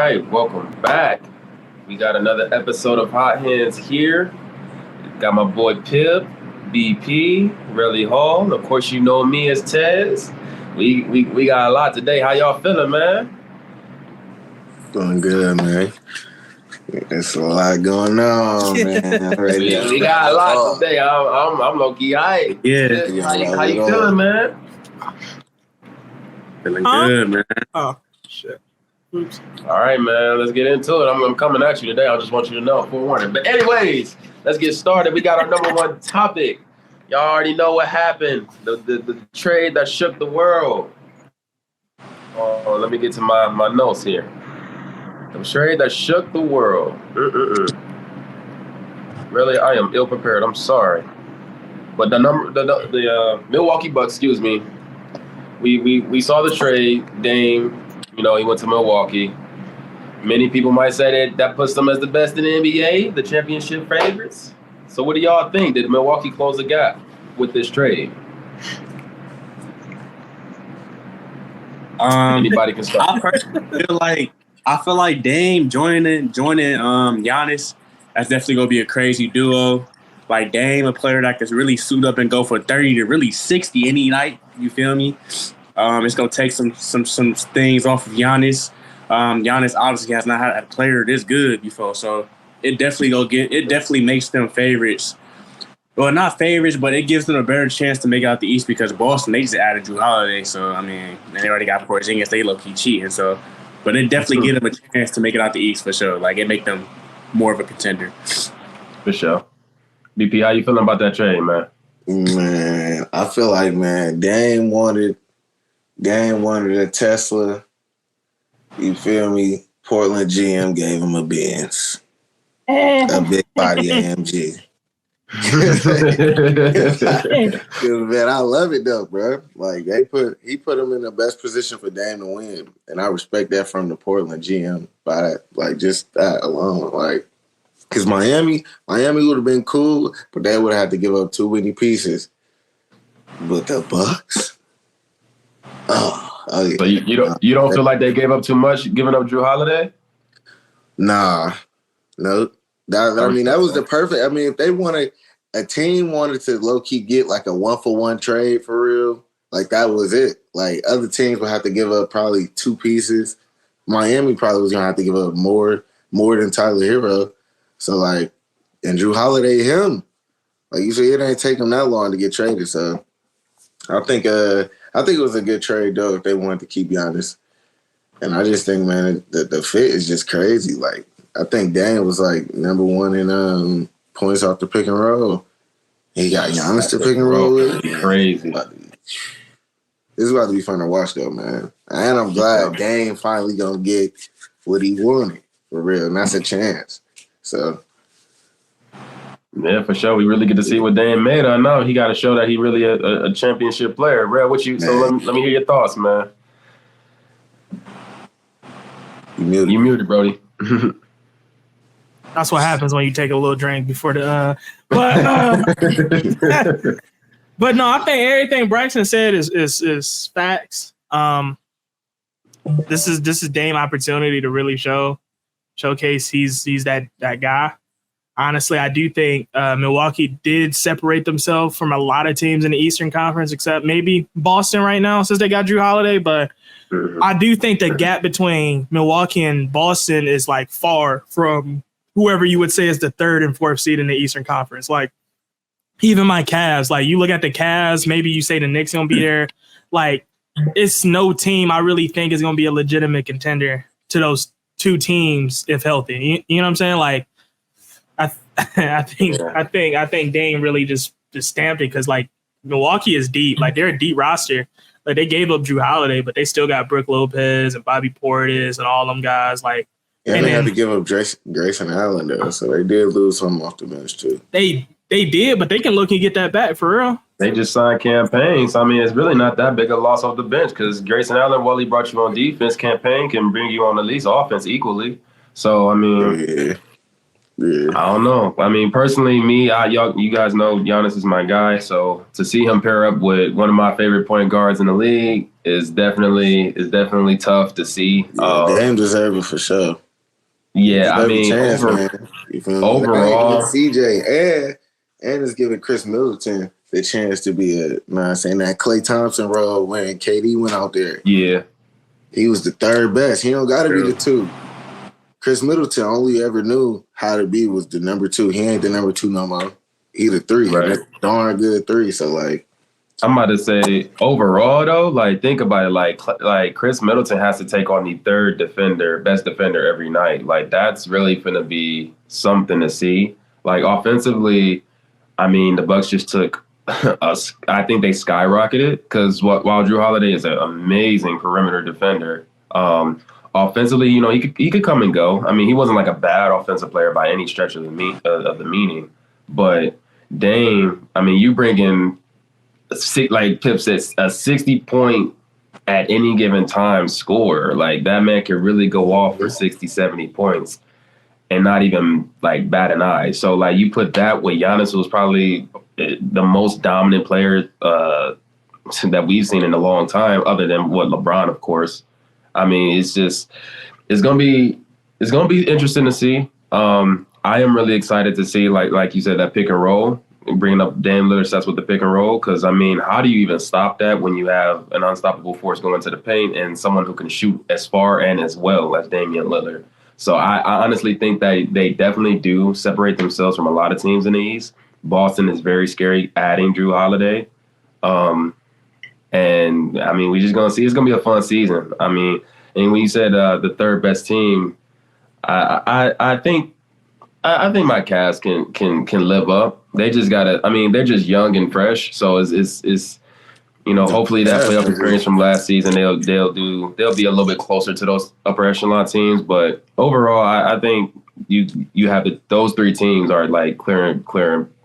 right, welcome back. We got another episode of Hot Hands here. Got my boy Pip, BP, Relly Hall. Of course, you know me as Tez. We got a lot today. How y'all feeling, man? Doing good, man. There's a lot going on, man. We got a lot today. I'm low-key hyped. Yeah. How you feeling, man? Feeling good, man. Oh, shit. Oops. All right, man. Let's get into it. I'm coming at you today. I just want you to know, forewarning. But anyways, let's get started. We got our number one topic. Y'all already know what happened. The trade that shook the world. Oh, let me get to my notes here. The trade that shook the world. Really, I am ill prepared. I'm sorry. But the Milwaukee Bucks, excuse me. We saw the trade. Dame, he went to Milwaukee. Many people might say that puts them as the best in the NBA, the championship favorites. So what do y'all think? Did Milwaukee close the gap with this trade? Anybody can start. I personally feel like Dame joining Giannis, that's definitely gonna be a crazy duo. Like Dame, a player that can really suit up and go for 30 to really 60 any night. You feel me? It's gonna take some things off of Giannis. Giannis obviously has not had a player this good before, so it definitely makes them favorites. Well, not favorites, but it gives them a better chance to make it out the East because Boston, they just added Drew Holiday, so I mean, they already got Porzingis, they low-key cheating, so. But it definitely gives them a chance to make it out the East for sure. Like, it make them more of a contender. For sure. BP, how you feeling about that trade, man? Man, I feel like, man, Dame wanted a Tesla. You feel me? Portland GM gave him a Benz. A big body AMG. Man, I love it though, bro. Like he put him in the best position for Dame to win, and I respect that from the Portland GM. By like just that alone, like because Miami would have been cool, but they would have had to give up too many pieces. But the Bucks, oh yeah. So you don't feel like they gave up too much, giving up Drew Holiday? Nah, no. That was the perfect. I mean, if a team wanted to low key get like a 1-for-1 trade for real, like that was it. Like other teams would have to give up probably 2 pieces. Miami probably was gonna have to give up more than Tyler Hero. So like, and Drew Holiday, him, like you said, it ain't take him that long to get traded. So I think it was a good trade though if they wanted to keep Giannis. And I just think, man, the fit is just crazy. Like. I think Dame was like number 1 in points off the pick and roll. He got Giannis to pick and roll with. Crazy. This is about to be fun to watch though, man. And I'm glad Dame finally gonna get what he wanted for real, and that's a chance. So. Yeah, for sure. We really get to see what Dame made. I know he got to show that he really a championship player. Real, what you? Man. So let me hear your thoughts, man. You muted, Brody. That's what happens when you take a little drink before the but no, I think everything Braxton said is facts. This is Dame opportunity to really showcase he's that guy. Honestly, I do think Milwaukee did separate themselves from a lot of teams in the Eastern Conference, except maybe Boston right now since they got Drew Holiday. But I do think the gap between Milwaukee and Boston is like far from whoever you would say is the 3rd and 4th seed in the Eastern Conference. Like even my Cavs, like you look at the Cavs, maybe you say the Knicks gonna be there. Like it's no team I really think is gonna be a legitimate contender to those 2 teams if healthy. You know what I'm saying? Like I think Dame really just stamped it because like Milwaukee is deep. Like they're a deep roster. Like they gave up Drew Holiday, but they still got Brook Lopez and Bobby Portis and all them guys. Like yeah, they had to give up Grayson Allen though, so they did lose some off the bench too. They did, but they can look and get that back for real. They just signed campaigns. I mean, it's really not that big a loss off the bench because Grayson Allen, while he brought you on defense, campaign can bring you on at least offense equally. So I mean, yeah. I don't know. I mean, personally, you guys know Giannis is my guy. So to see him pair up with one of my favorite point guards in the league, is definitely tough to see. Dame deserve it for sure. Yeah, I mean, overall, CJ and it's giving Chris Middleton the chance to be that Klay Thompson role when KD went out there. Yeah, he was the third best. He don't got to be the two. Chris Middleton only ever knew how to be was the number two. He ain't the number two no more. He the three. Right. That's darn good three. So like, I'm about to say overall though, like think about it, like Chris Middleton has to take on the third best defender every night. Like that's really gonna be something to see. Like offensively, I mean the Bucks just took us. I think they skyrocketed because while Drew Holiday is an amazing perimeter defender, offensively, you know, he could come and go. I mean, he wasn't like a bad offensive player by any stretch of the meaning, but Dame, I mean, you bring in. Like Pip says, a 60-point at any given time score. Like that man can really go off for 60, 70 points and not even like bat an eye. So like you put that with Giannis, who was probably the most dominant player that we've seen in a long time, other than what LeBron, of course. I mean, it's gonna be interesting to see. I am really excited to see like you said, that pick and roll. Bringing up Dame Lillard sets with the pick and roll, because I mean, how do you even stop that when you have an unstoppable force going to the paint and someone who can shoot as far and as well as Damian Lillard? So I honestly think that they definitely do separate themselves from a lot of teams in the East. Boston is very scary adding Drew Holiday, and I mean, we're just gonna see. It's gonna be a fun season. I mean, and when you said the third best team, I think my Cavs can live up. They just gotta. I mean, they're just young and fresh. So it's you know, hopefully that playoff experience from last season they'll be a little bit closer to those upper echelon teams. But overall, I think you have those three teams are like clear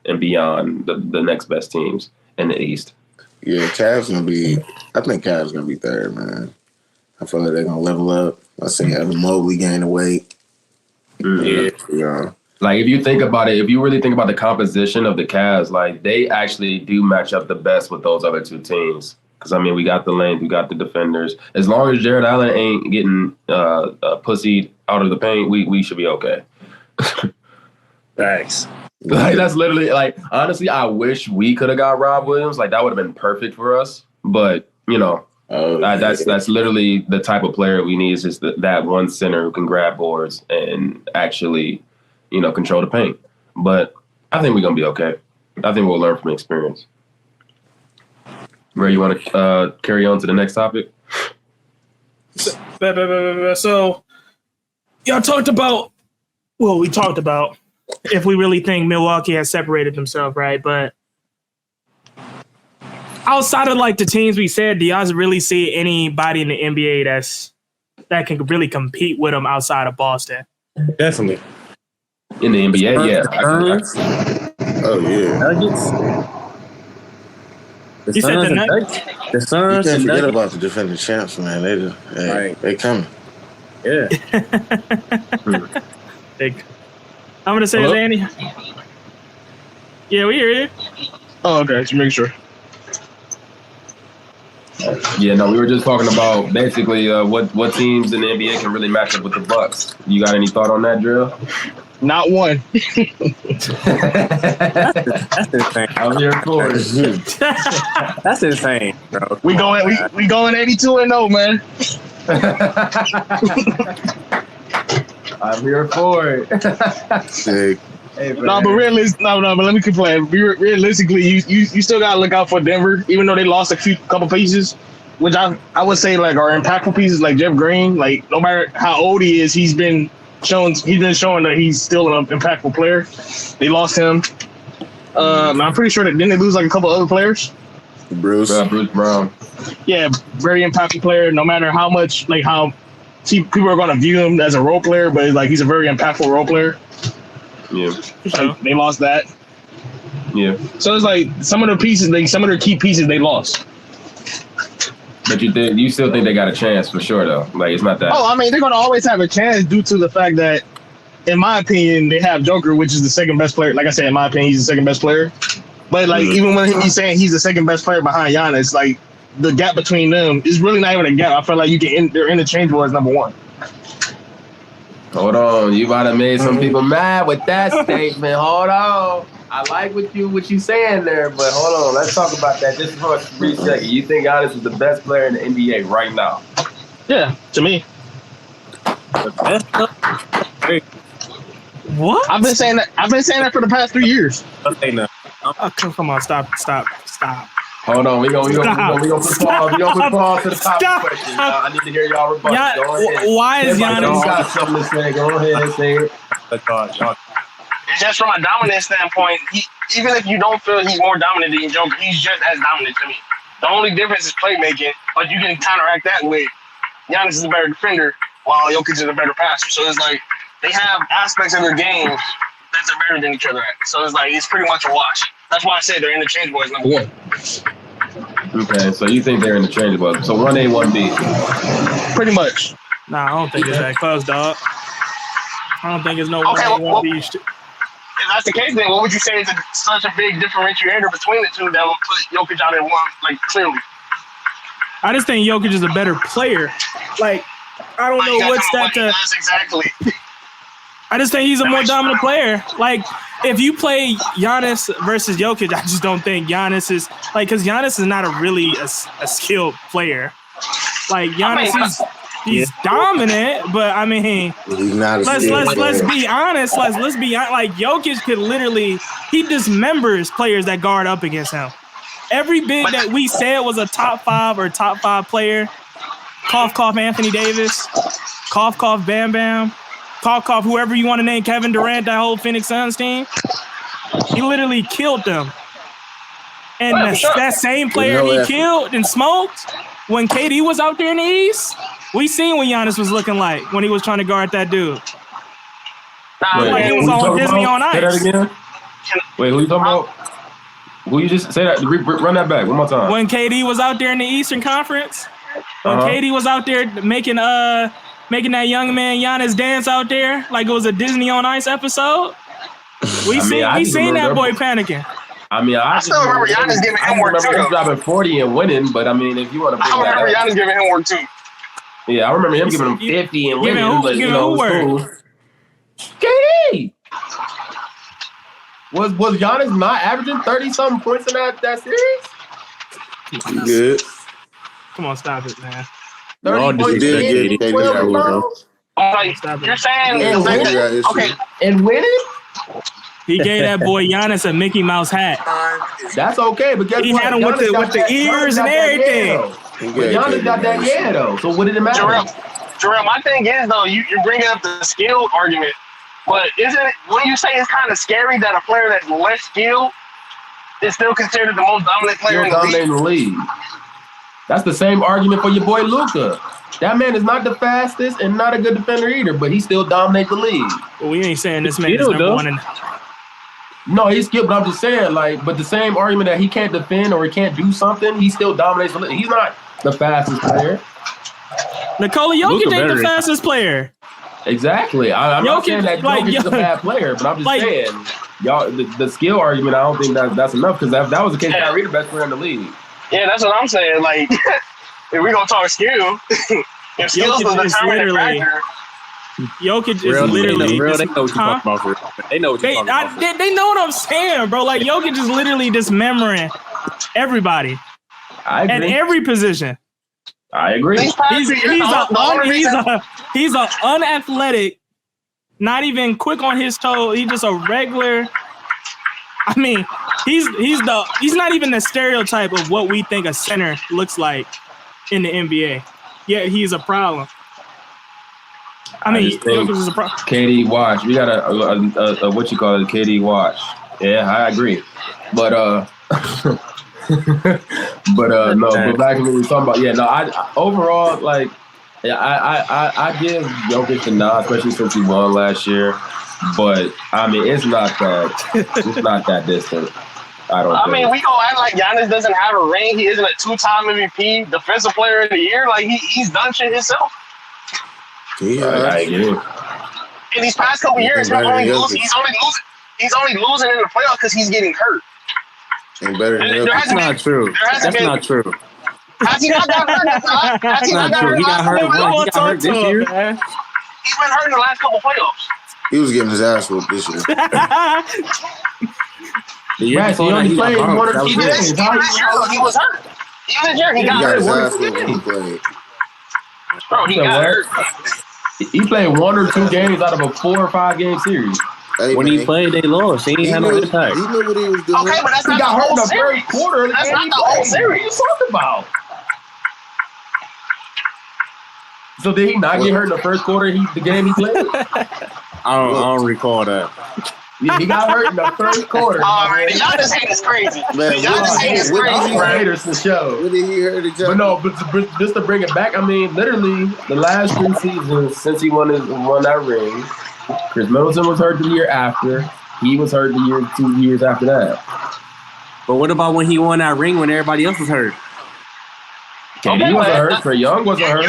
and beyond the next best teams in the East. Yeah, Cavs gonna be. I think Cavs gonna be third, man. I feel like they're gonna level up. I see Evan Mobley gain weight. Mm-hmm. Yeah. Like, if you think about it, if you really think about the composition of the Cavs, like, they actually do match up the best with those other two teams. Because, I mean, we got the length, we got the defenders. As long as Jared Allen ain't getting pussied out of the paint, we should be okay. Thanks. Like, that's literally, like, honestly, I wish we could have got Rob Williams. Like, that would have been perfect for us. But, you know, that's literally the type of player we need, is just that one center who can grab boards and actually – you know, control the paint. But I think we're going to be okay. I think we'll learn from experience. Ray, you want to carry on to the next topic? So, y'all talked about, well, we talked about if we really think Milwaukee has separated themselves, right? But outside of, like, the teams we said, do y'all really see anybody in the NBA that can really compete with them outside of Boston? Definitely. In the NBA, yeah. Oh, yeah. Nuggets. You said the Nuggets. The Suns. You can't forget about the defending champs, man. They coming. Yeah. I'm going to say, Danny. Yeah, we hear you. Oh, okay. Just make sure. Yeah, no, we were just talking about basically what teams in the NBA can really match up with the Bucks. You got any thought on that, Drill? Not one. That's insane. I'm here for it. That's insane, bro. We going 82-0, man. I'm here for it. Sick. Hey, But let me complain. Realistically, you still gotta look out for Denver, even though they lost a couple pieces, which I would say like are impactful pieces, like Jeff Green. Like no matter how old he is, he's been showing that he's still an impactful player. They lost him. I'm pretty sure that didn't they lose like a couple other players? Bruce Brown. Yeah, very impactful player. No matter how much how people are gonna view him as a role player, but like he's a very impactful role player. Yeah. Like, they lost that. Yeah. So it's like some of the pieces, some of their key pieces, they lost. But you still think they got a chance for sure, though? Like, it's not that. Oh, I mean, they're going to always have a chance due to the fact that, in my opinion, they have Joker, which is the second best player. Like I said, in my opinion, he's the second best player. But, like, even when he's saying he's the second best player behind Giannis, like, the gap between them is really not even a gap. I feel like they're interchangeable as number one. Hold on, you might have made some people mad with that statement. Hold on. I like what you saying there, but hold on. Let's talk about that just for a brief second. You think Giannis is the best player in the NBA right now? Yeah, to me. What? I've been saying that for the past 3 years. Oh, come on, stop. Hold on, we gonna put pause to the top question. I need to hear y'all rebuttal. Go ahead. Why is Giannis got something to say? Go ahead, say it. It's just from a dominant standpoint. Even if you don't feel he's more dominant than Joker, he's just as dominant to me. The only difference is playmaking, but you can counteract that with Giannis is a better defender while Jokic is a better passer. So it's like they have aspects of their game that they're better than each other at. So it's like it's pretty much a wash. That's why I said they're interchangeable as number one. Okay, so you think they're interchangeable. So 1A, 1B. Pretty much. Nah, I don't think it's that close, dog. I don't think it's no 1A, 1B. If that's the case, then what would you say is such a big differentiator between the two that will put Jokic out at one, like clearly? I just think Jokic is a better player. Like, I don't know what's that to... Exactly. I just think he's a more dominant player. Like, if you play Giannis versus Jokic, I just don't think Giannis is... Like, because Giannis is not a skilled player. Like, Giannis, he's dominant, but, I mean... He's not a let's be honest. Let's be honest. Like, Jokic could literally... He dismembers players that guard up against him. Every big that we said was a top 5 player, cough, Anthony Davis, cough, Bam Bam, cough, whoever you want to name, Kevin Durant, that whole Phoenix Suns team, he literally killed them. And that same player he killed and smoked when KD was out there in the East, we seen what Giannis was looking like when he was trying to guard that dude. Like he was on Disney on Ice. Say that again? Wait, who you talking about? Will you just say that? Run that back one more time. When KD was out there in the Eastern Conference, when KD was out there making that young man Giannis dance out there like it was a Disney on Ice episode, we seen that boy panicking. I mean, I still remember Giannis giving him work too. I remember him dropping 40 and winning, but I mean, if you want to bring that up. I remember Giannis giving him work too. Yeah, I remember him giving him 50 and winning, but you know, cool. KD! Was Giannis not averaging 30-something points in that series? Good. Come on, stop it, man. 30 points in 12 rounds? You're saying and winning? He gave that boy Giannis a Mickey Mouse hat. That's okay, but guess what? He had him with the ears and everything. Giannis got that though. So what did it matter? Jarrell, my thing is though, you're bringing up the skill argument. But isn't it, when you say it's kind of scary that a player that's less skilled is still considered the most dominant player in the league? That's the same argument for your boy Luka. That man is not the fastest and not a good defender either, but he still dominates the league. Well, we ain't saying this man is number one. No, he's skilled, but I'm just saying, but the same argument that he can't defend or he can't do something, he still dominates the league. He's not the fastest player. Nikola Jokic ain't the fastest player. Exactly. I'm not saying that Jokic is a bad player, but I'm just saying, y'all, the skill argument, I don't think that's enough because that was the case. Kyrie the best player in the league. Yeah, that's what I'm saying. Like, if we're gonna talk skill, if skill's the determining factor. Jokic is literally. They know what you're talking about. They know what you're talking about. They know what I'm saying, bro. Like Jokic is literally dismembering everybody at every position. I agree. He's an unathletic, not even quick on his toe. He's just a regular. I mean, he's not even the stereotype of what we think a center looks like in the NBA. Yet he's a problem. I mean, Jokic is a problem. KD watch. We got a what you call it, KD watch. Yeah, I agree. But no, but back to what we were talking about. Yeah, no, I overall, like, yeah, I give Jokic the nod, especially since he won last year. But I mean, it's not that distant. I mean, we gonna act like Giannis doesn't have a ring. He isn't a 2-time MVP, defensive player of the year. Like he's done shit himself. Yeah, I agree. In these past couple years, he's only losing in the playoffs because he's getting hurt. That's not true. That's not true. Has he not got hurt? Has he not got hurt? He got hurt. He got hurt this year. He's been hurt in the last couple playoffs. He was getting his ass whooped this year. The year Right, so he only played one or two Even games. this year, though, he was hurt. Even this year, he got hurt. His ass whooped when he played. Bro, he got hurt. He played 1 or 2 games out of a 4 or 5 game series. Hey, When man, he played, they lost. He didn't have no impact. He knew what he was doing. Okay, but that's He not got the hurt in whole the series. first quarter. That's not the whole series. What are you talking about? So did he not get hurt in the first quarter? The game he played. I don't recall that. Yeah, he got hurt in the first quarter. Oh, man, y'all just hate is crazy. Man, Y'all just hate is what did crazy. he hurt? Haters to show. When did he hurt each But other? no, but just to bring it back, I mean, literally the last 3 seasons since he won that ring, Chris Middleton was hurt the year after. He was hurt the 2 years after that. But what about when he won that ring when everybody else was hurt? KD wasn't hurt. Trae Young wasn't hurt.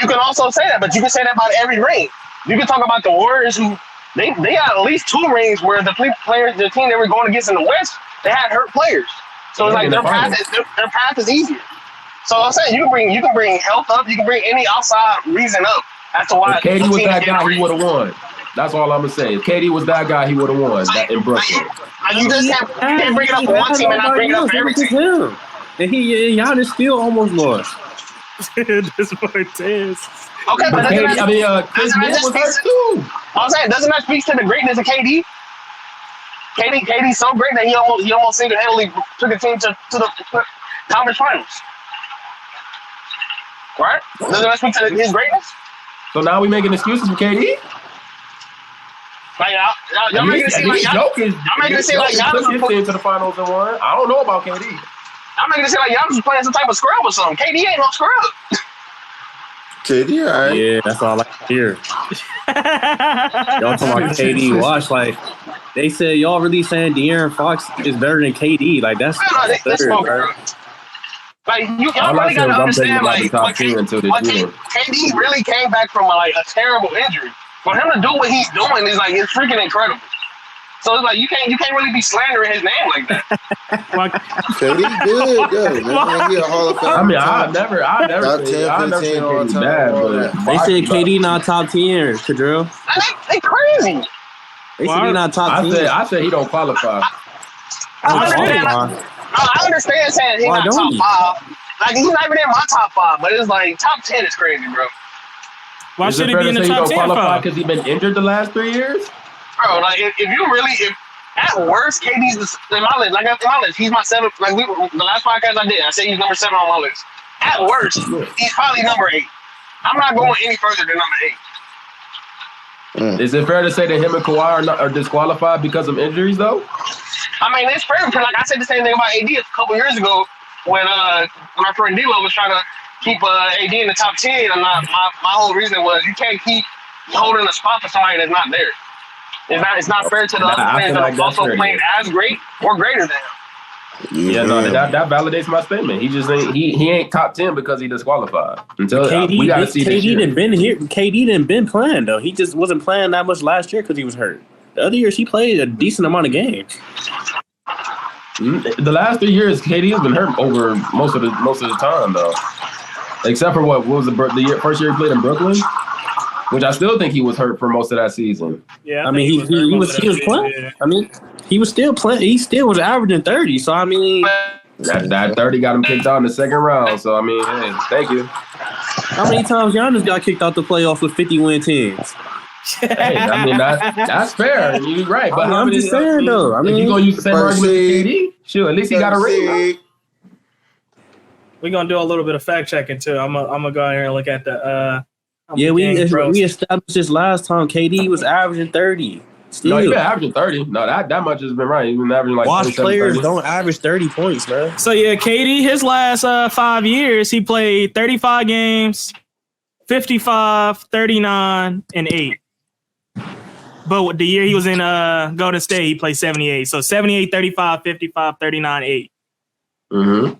You can also say that, but you can say that about every ring. You can talk about the Warriors who they got at least 2 rings where the team they were going against in the West, they had hurt players. So it's like their path is easier. So I'm saying you can bring health up, you can bring any outside reason up as to why. If KD was that guy, he would have won. That's all I'm gonna say. If KD was that guy, he would have won in Brooklyn. You just can't bring it up for one team and not bring it up for every team. And Giannis still almost lost. This point is. Okay, but Chris Middleton was hurt too. I'm saying, doesn't that speak to the greatness of KD? KD's so great that he almost single-handedly took a team to the conference finals. Right? Doesn't that speak to his greatness? So now we making excuses for KD? Like, y'all making it seem like Jokic. y'all making it seem like Giannis took his team to the finals and won. I don't know about KD. I'm making it seem like Giannis was playing some type of scrub or something. KD ain't no scrub. KD, all right. Yeah, that's all I like to hear. Y'all talking about KD. Watch, like, they said y'all really saying De'Aaron Fox is better than KD. Like, that's absurd, bro. Like, y'all really got to understand, like, what KD really came back from, like, a terrible injury. For him to do what he's doing is, like, it's freaking incredible. So it's like you can't really be slandering his name like that. KD good, though, man. He a Hall of Fame. I mean, I never say KD bad, but they said KD not top 10, Kadril. They crazy. They said he not top 10. I said he don't qualify. I understand saying he's not top 5. Like, he's not even in my top 5, but it's like top 10 is crazy, bro. Why should he be in the top 10? Because he's been injured the last 3 years? Bro, like, if at worst, KD's in my list. Like, in my list, he's my 7th. Like, the last podcast I did, I said he's number 7 on my list. At worst, he's probably number 8. I'm not going any further than number 8. Is it fair to say that him and Kawhi are disqualified because of injuries, though? I mean, it's fair because, like, I said the same thing about AD a couple years ago when my friend D-Lo was trying to keep AD in the top 10. And my whole reason was you can't keep holding a spot for somebody that's not there. It's not fair to the other players that are also playing as great or greater than him. Yeah, no, that validates my statement. He just ain't he ain't top 10 because he disqualified. Until we gotta see this year. KD didn't been playing though. He just wasn't playing that much last year because he was hurt. The other years he played a decent amount of games. The last 3 years, KD has been hurt over most of the time though, except for what was the first year he played in Brooklyn. Which I still think he was hurt for most of that season. Yeah, I mean he was playing. Yeah. I mean he was still playing. He still was averaging 30. So I mean that 30 got him kicked out in the second round. So I mean, hey, thank you. How many times Giannis got kicked out the playoffs with 50-win teams? Hey, I mean that's fair. You're right, but I'm just saying though. I mean, you gonna use the same argument for KD? Sure, at least he got a ring. We're gonna do a little bit of fact checking too. I'm gonna go out here and look at the. Yeah, we established this last time. KD was averaging 30. Still. No, he's been averaging 30. No, that much has been right. He's been averaging like watch players 30. don't average 30 points, man. So yeah, KD, his last 5 years, he played 35 games, 55, 39, and 8. But the year he was in Golden State, he played 78. So 78, 35, 55, 39, 8. Mm-hmm.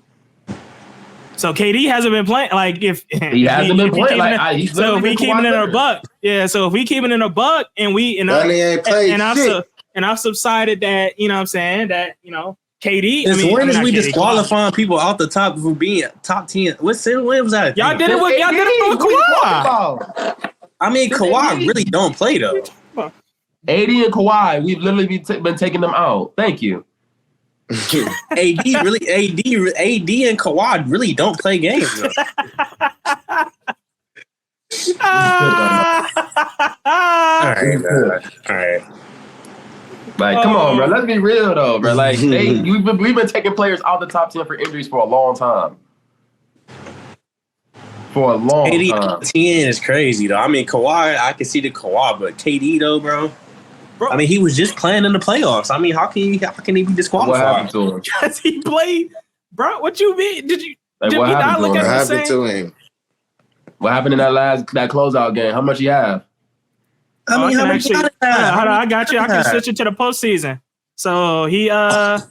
So KD hasn't been playing like if he hasn't been playing like so if we keep it in a buck, so if we keep it in a buck and we and I've subsided that, you know what I'm saying, that, you know, KD. When is not we KD, disqualifying people out the top for being top 10? When was that? Y'all did it with Kawhi. I mean, Kawhi really don't play though. AD and Kawhi, we've literally been taking them out. Thank you. AD and Kawhi really don't play games though. All right. Like, come on, bro. Let's be real though, bro. Like, we've been taking players out the top 10 for injuries for a long time. For a long time. 10 is crazy though. I mean, Kawhi, I can see the Kawhi, but KD though, bro. I mean, he was just playing in the playoffs. I mean, how can he be disqualified? What happened to him? Because he played, bro. What you mean? Did he not look at What the happened to him? What happened in that closeout game? How much he have? I mean, how much hold on, I got you. I can switch it to the postseason. So he hold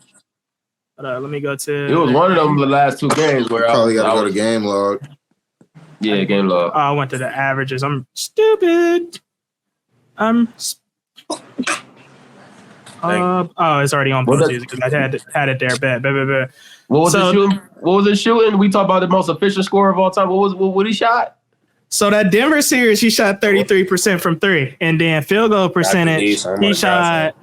on, let me go to. It was one of them the last two games where Probably got to go to game log. Yeah, game log. I went to the averages. I'm stupid. Oh, it's already on postseason because I had it there. Bet. What was it shooting? We talked about the most efficient scorer of all time. What he shot? So that Denver series, he shot 33% from three, and then field goal percentage, he shot.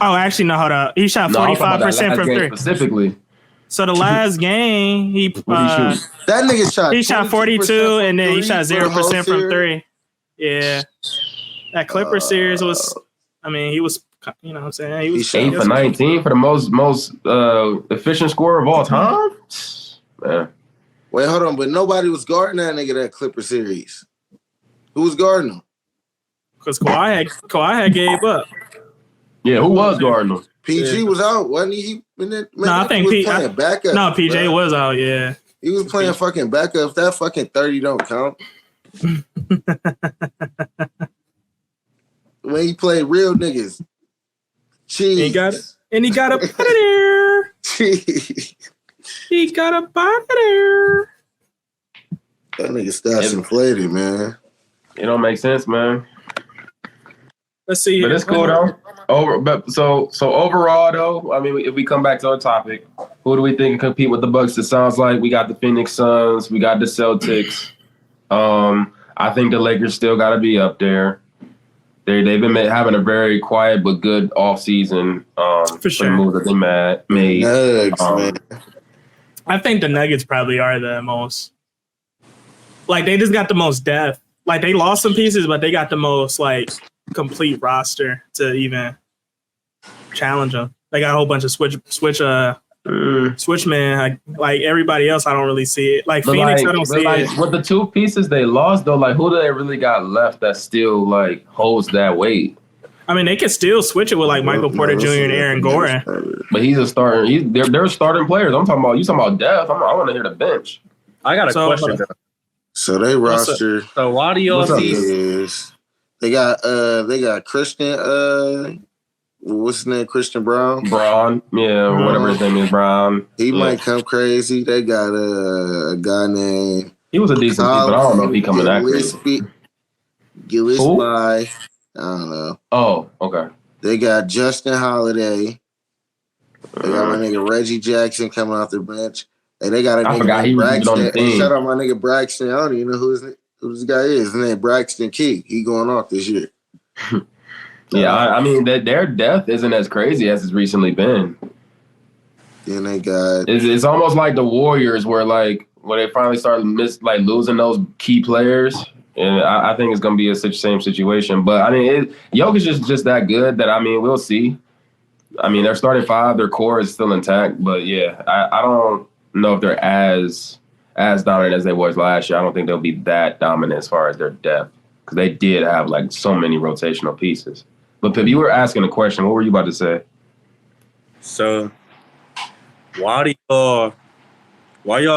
Oh, actually, no, hold up. He shot 45% from three. Specifically. So the last game, he that nigga shot. He shot 42, and then he shot 0% from three. Yeah, that Clippers series was. I mean, he was. You know what I'm saying? He was 8 for 19 for the most efficient scorer of all time. Man. Wait, hold on, but nobody was guarding that nigga that Clipper series. Who was guarding him? Because Kawhi had gave up. Yeah, who was guarding him? PG was out, wasn't he? No, I think he was playing backup. No, PJ bro. was out. Yeah, he was playing fucking backup. If that fucking 30 don't count. When he played real niggas. Cheese. He got up out of there. He got up out of there. That nigga stats inflated, man. It don't make sense, man. Let's see. But it's cool though. So overall though, I mean, if we come back to our topic, who do we think can compete with the Bucks? It sounds like we got the Phoenix Suns, we got the Celtics. I think the Lakers still got to be up there. They've been having a very quiet but good offseason for sure. The move that they made. Man. I think the Nuggets probably are the most. Like, they just got the most depth. Like, they lost some pieces, but they got the most, like, complete roster to even challenge them. They got a whole bunch of switchman. Like everybody else, I don't really see it. Like, Phoenix, I don't see it. With the two pieces they lost, though, like, who do they really got left that still, like, holds that weight? I mean, they can still switch it with, like, Michael Porter Jr. and Aaron Gordon. But he's a starter. They're starting players. I'm talking about depth. I want to hear the bench. I got a question. So they roster. So why do y'all see? They got Christian. What's his name? Christian Brown. Whatever his name is, Brown. He might come crazy. They got a guy named. He was a decent piece, but I don't know if he coming that crazy. Gillespie. I don't know. Oh, okay. They got Justin Holiday. They got my nigga Reggie Jackson coming off the bench. And they got a nigga named Braxton. Hey, shout out my nigga Braxton. I don't even know who this guy is. His name Braxton Key. He going off this year. Yeah, I mean, their depth isn't as crazy as it's recently been. Then they got... It's almost like the Warriors where they finally started losing those key players. And I think it's going to be a same situation. But, I mean, Jokic is just that good that, I mean, we'll see. I mean, their starting five, their core is still intact. But, yeah, I don't know if they're as dominant as they was last year. I don't think they'll be that dominant as far as their depth because they did have, so many rotational pieces. But, Pip, you were asking a question. What were you about to say? So, why y'all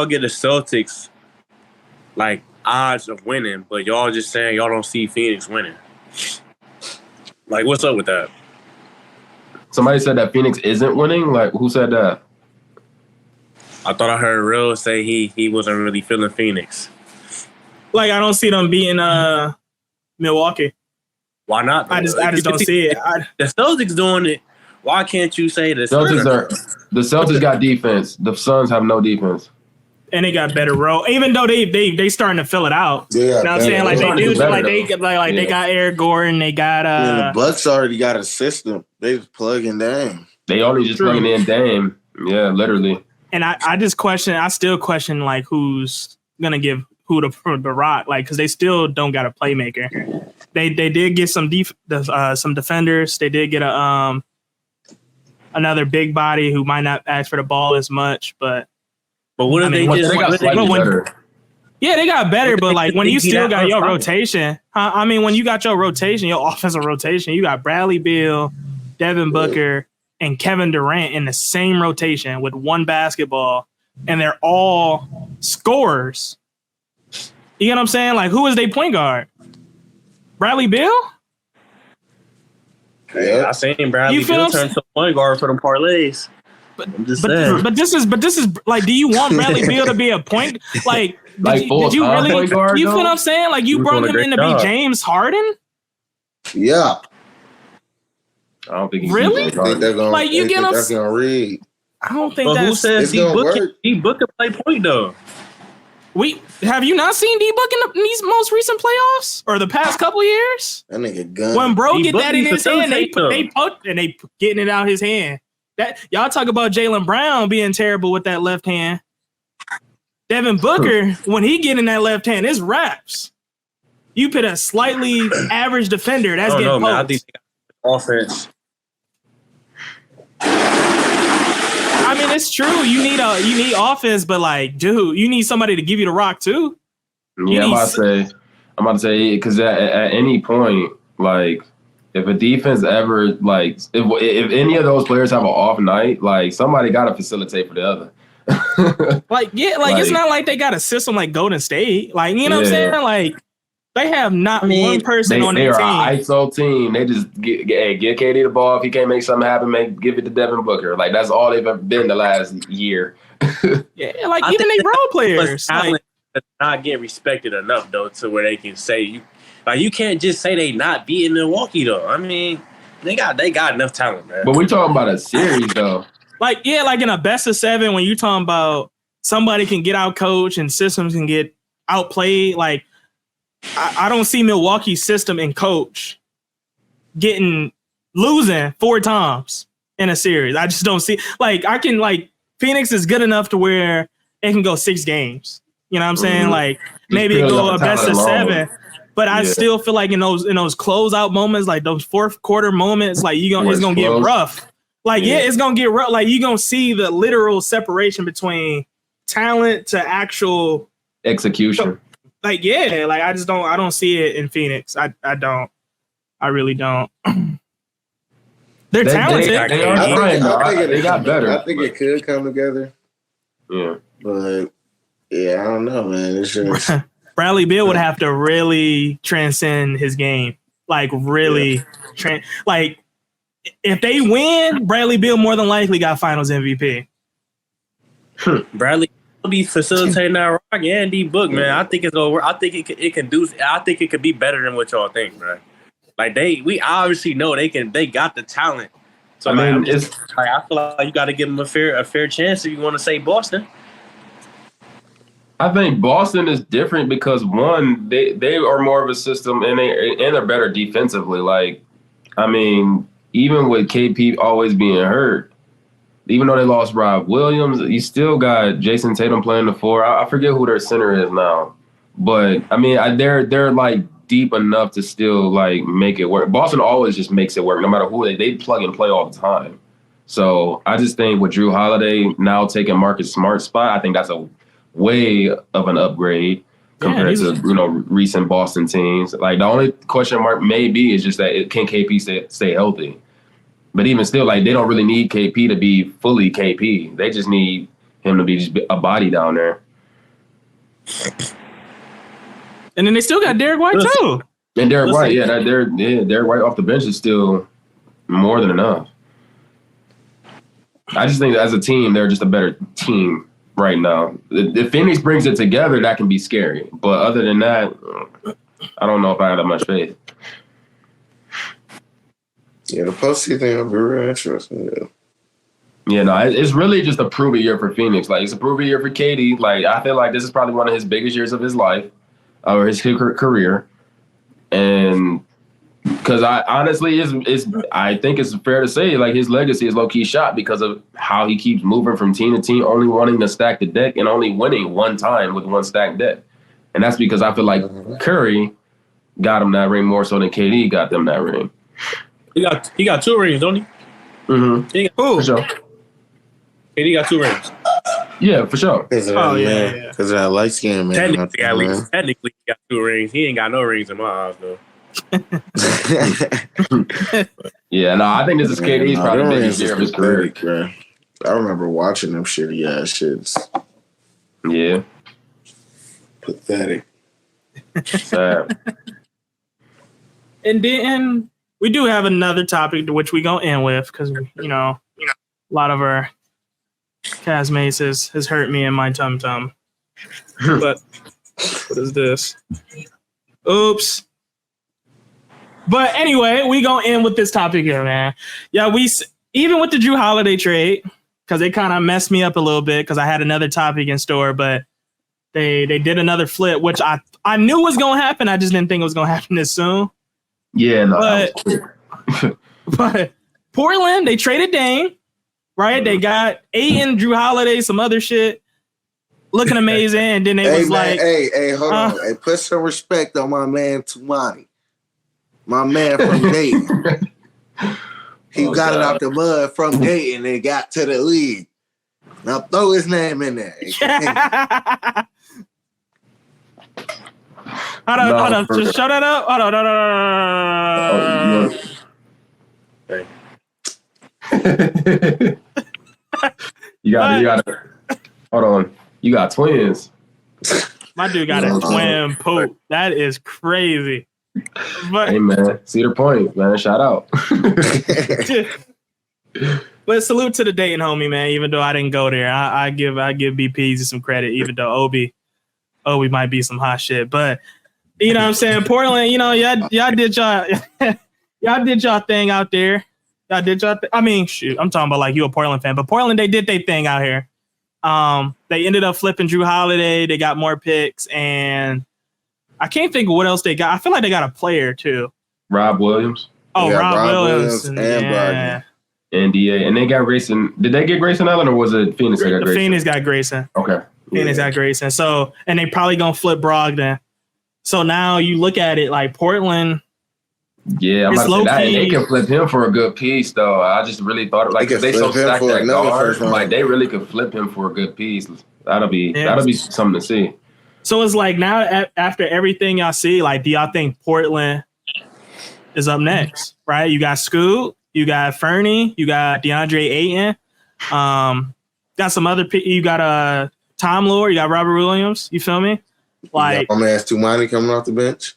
get the Celtics, odds of winning, but y'all just saying y'all don't see Phoenix winning? What's up with that? Somebody said that Phoenix isn't winning? Who said that? I thought I heard Rell say he wasn't really feeling Phoenix. I don't see them beating Milwaukee. Why not? I just don't see it. The Celtics doing it. Why can't you say the Celtics The Celtics got defense. The Suns have no defense. And they got better role, even though they starting to fill it out. Yeah, you know what I'm saying? Like they do, they got Eric Gordon, they got the Bucks already got a system. They just plugging Dame. They only just plugging in Dame. Yeah, literally. And I still question like who's gonna give who the rock, like because they still don't got a playmaker. They did get some defenders. They did get another big body who might not ask for the ball as much, but what if they got slightly better? Yeah, they got better, but like when you still got your rotation, I mean, when you got your rotation, your offensive rotation, you got Bradley Beal, Devin Booker, and Kevin Durant in the same rotation with one basketball, and they're all scorers. You know what I'm saying? Like, who is their point guard? Bradley Beal? Yeah, I seen Bradley Beal turn to point guard for them parlays. But this is like, do you want Bradley Beal to be a point? Like did you really? Point guard, you feel what I'm saying? Like, you brought him in to be James Harden? Yeah. I don't think he's really. Like, you get him. That's gonna read. I don't think that's. Who says D Book can play point though? Have you not seen D Book in these most recent playoffs or the past couple years? That nigga gun. When bro get that in his hand, they getting it out his hand. That y'all talk about Jaylen Brown being terrible with that left hand. Devin Booker, when he get in that left hand, it's raps. You put a slightly average defender that's getting poked. Man, I think offense. I mean, it's true. You need offense, but like, dude, you need somebody to give you the rock too. Yeah, I'm about to say because at any point, like, if a defense ever like if any of those players have an off night, like somebody got to facilitate for the other. like it's not like they got a system like Golden State. Like, you know what I'm saying? Like, they have not one person on their team. They are an ISO team. They just get KD the ball. If he can't make something happen, give it to Devin Booker. Like, that's all they've ever been the last year. Yeah, like even they role players. Talent does not get respected enough though to where they can say you can't just say they not beating Milwaukee though. I mean, they got enough talent, man. But we talking about a series though. Like, yeah, like in a best of 7, when you're talking about somebody can get out coached and systems can get outplayed, like I don't see Milwaukee's system and coach losing 4 times in a series. I just don't see, like, Phoenix is good enough to where it can go 6 games. You know what I'm saying? Mm-hmm. Like, maybe go a best of 7. But I still feel like in those closeout moments, like those fourth quarter moments, like it's gonna get rough. Like, it's gonna get rough. Like, you're gonna see the literal separation between talent to actual execution. Like, yeah, like I don't see it in Phoenix. I don't. I really don't. They're talented. They got better. I think it could come together. Yeah. But yeah, I don't know, man. It's just Bradley Beal would have to really transcend his game. Like, really like, if they win, Bradley Beal more than likely got Finals MVP. Bradley will be facilitating that rock and D Book, man. I think it's over. I think it can do. I think it could be better than what y'all think, man. Like, we obviously know they got the talent. So I mean, I feel like you got to give them a fair chance if you want to say Boston. I think Boston is different because one, they are more of a system and they're better defensively. Like, I mean, even with KP always being hurt, even though they lost Rob Williams, you still got Jason Tatum playing the 4. I forget who their center is now, but I mean, they're like deep enough to still like make it work. Boston always just makes it work, no matter who they plug and play all the time. So I just think with Drew Holiday now taking Marcus Smart's spot, I think that's a way of an upgrade compared to recent Boston teams. Like, the only question mark may be is just that can KP stay healthy. But even still, like, they don't really need KP to be fully KP. They just need him to be just a body down there. And then they still got Derek White too. And Derek White, Derek White off the bench is still more than enough. I just think that as a team, they're just a better team right now. If Phoenix brings it together, that can be scary. But other than that, I don't know if I have that much faith. Yeah, the postseason thing will be real interesting. Yeah, no, it's really just a prove it year for Phoenix. Like, it's a prove it year for KD. Like, I feel like this is probably one of his biggest years of his life or his career. And because I honestly, I think it's fair to say, like, his legacy is low-key shot because of how he keeps moving from team to team, only wanting to stack the deck and only winning one time with one stacked deck. And that's because I feel like Curry got him that ring more so than KD got them that ring. He got 2 rings, don't he? Mm-hmm. For sure. KD got 2 rings. Yeah, for sure. Because of that light skin, man. Technically, at least. Technically, he got 2 rings. He ain't got no rings in my eyes, though. Yeah, no, I think this is KD's probably the biggest year of his career. Bro. I remember watching them shitty ass shits. Yeah. Pathetic. Sad. And then we do have another topic to which we gonna end with because a lot of our castmates has hurt me in my tum tum. But what is this? Oops. But anyway, we gonna end with this topic here, man. Yeah, even with the Jrue Holiday trade, because they kind of messed me up a little bit because I had another topic in store, but they did another flip, which I knew was gonna happen. I just didn't think it was gonna happen this soon. Yeah, no. But Portland, they traded Dame, right? They got Ayton, Jrue Holiday, some other shit, looking amazing, and then they was man, like, "Hey, hold on, hey, put some respect on my man Tumani, my man from Dayton. He got it out the mud from Dayton and got to the league. Now throw his name in there." Hold on. Just shut that up. Hold on. You got it. Hold on. You got twins. My dude got a twin poop. That is crazy. But hey, man. Cedar Point, man. Shout out. But salute to the Dayton homie, man. Even though I didn't go there, I give BPZ some credit. Even though Obi might be some hot shit, but you know what I'm saying. Portland, y'all did y'all thing out there. Y'all did y'all. I mean, shoot, I'm talking about like you a Portland fan, but Portland they did their thing out here. They ended up flipping Jrue Holiday. They got more picks, and I can't think of what else they got. I feel like they got a player too. Rob Williams. Oh, Rob Williams and Brogdon. And DA. And they got Grayson. Did they get Grayson Allen or was it Phoenix that got Grayson? Phoenix got Grayson. Okay. Phoenix got Grayson. So, and they probably going to flip Brogdon. So now you look at it like Portland. Yeah, I'm about to say that. And they can flip him for a good piece, though. I just really thought like they so stacked that guard. Like they really could flip him for a good piece. That'll be something to see. So it's like now after everything y'all see, like do y'all think Portland is up next? Right? You got Scoot, you got Fernie, you got DeAndre Ayton, got some other. You got Tom Lord, you got Robert Williams. You feel me? Like my man's Tumani coming off the bench.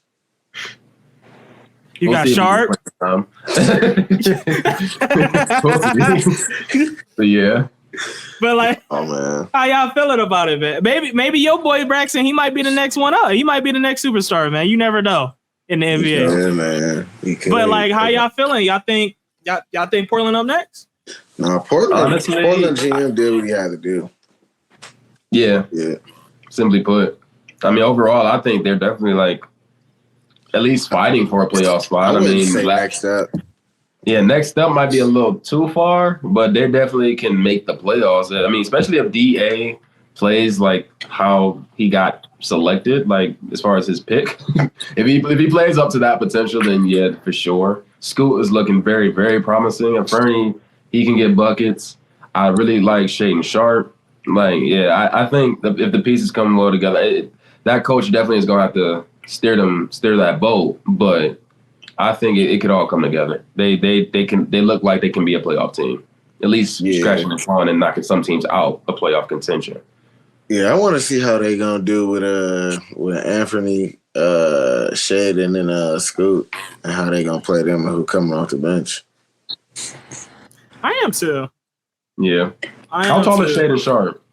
You got Sharp. But yeah. But like, oh man, how y'all feeling about it, man? Maybe your boy Braxton, he might be the next one up. He might be the next superstar, man. You never know in the NBA. Yeah, man. But like, how y'all feeling? Y'all think Portland up next? No, Portland GM did what he had to do. Yeah. Simply put, I mean, overall, I think they're definitely like at least fighting for a playoff spot. I mean, next up. Yeah, next up might be a little too far, but they definitely can make the playoffs. I mean, especially if DA plays like how he got selected, like as far as his pick. if he plays up to that potential, then yeah, for sure. Scoot is looking very, very promising. And Fernie, he can get buckets. I really like Shaedon Sharp. Like, yeah, I think if the pieces come well together, that coach definitely is going to have to steer that boat. But I think it could all come together. They look like they can be a playoff team, at least scratching the front and knocking some teams out of playoff contention. Yeah, I want to see how they gonna do with Anthony, Shaedon, and Scoot, and how they gonna play them and who coming off the bench. I am too. Yeah. How tall is Shaedon Sharp?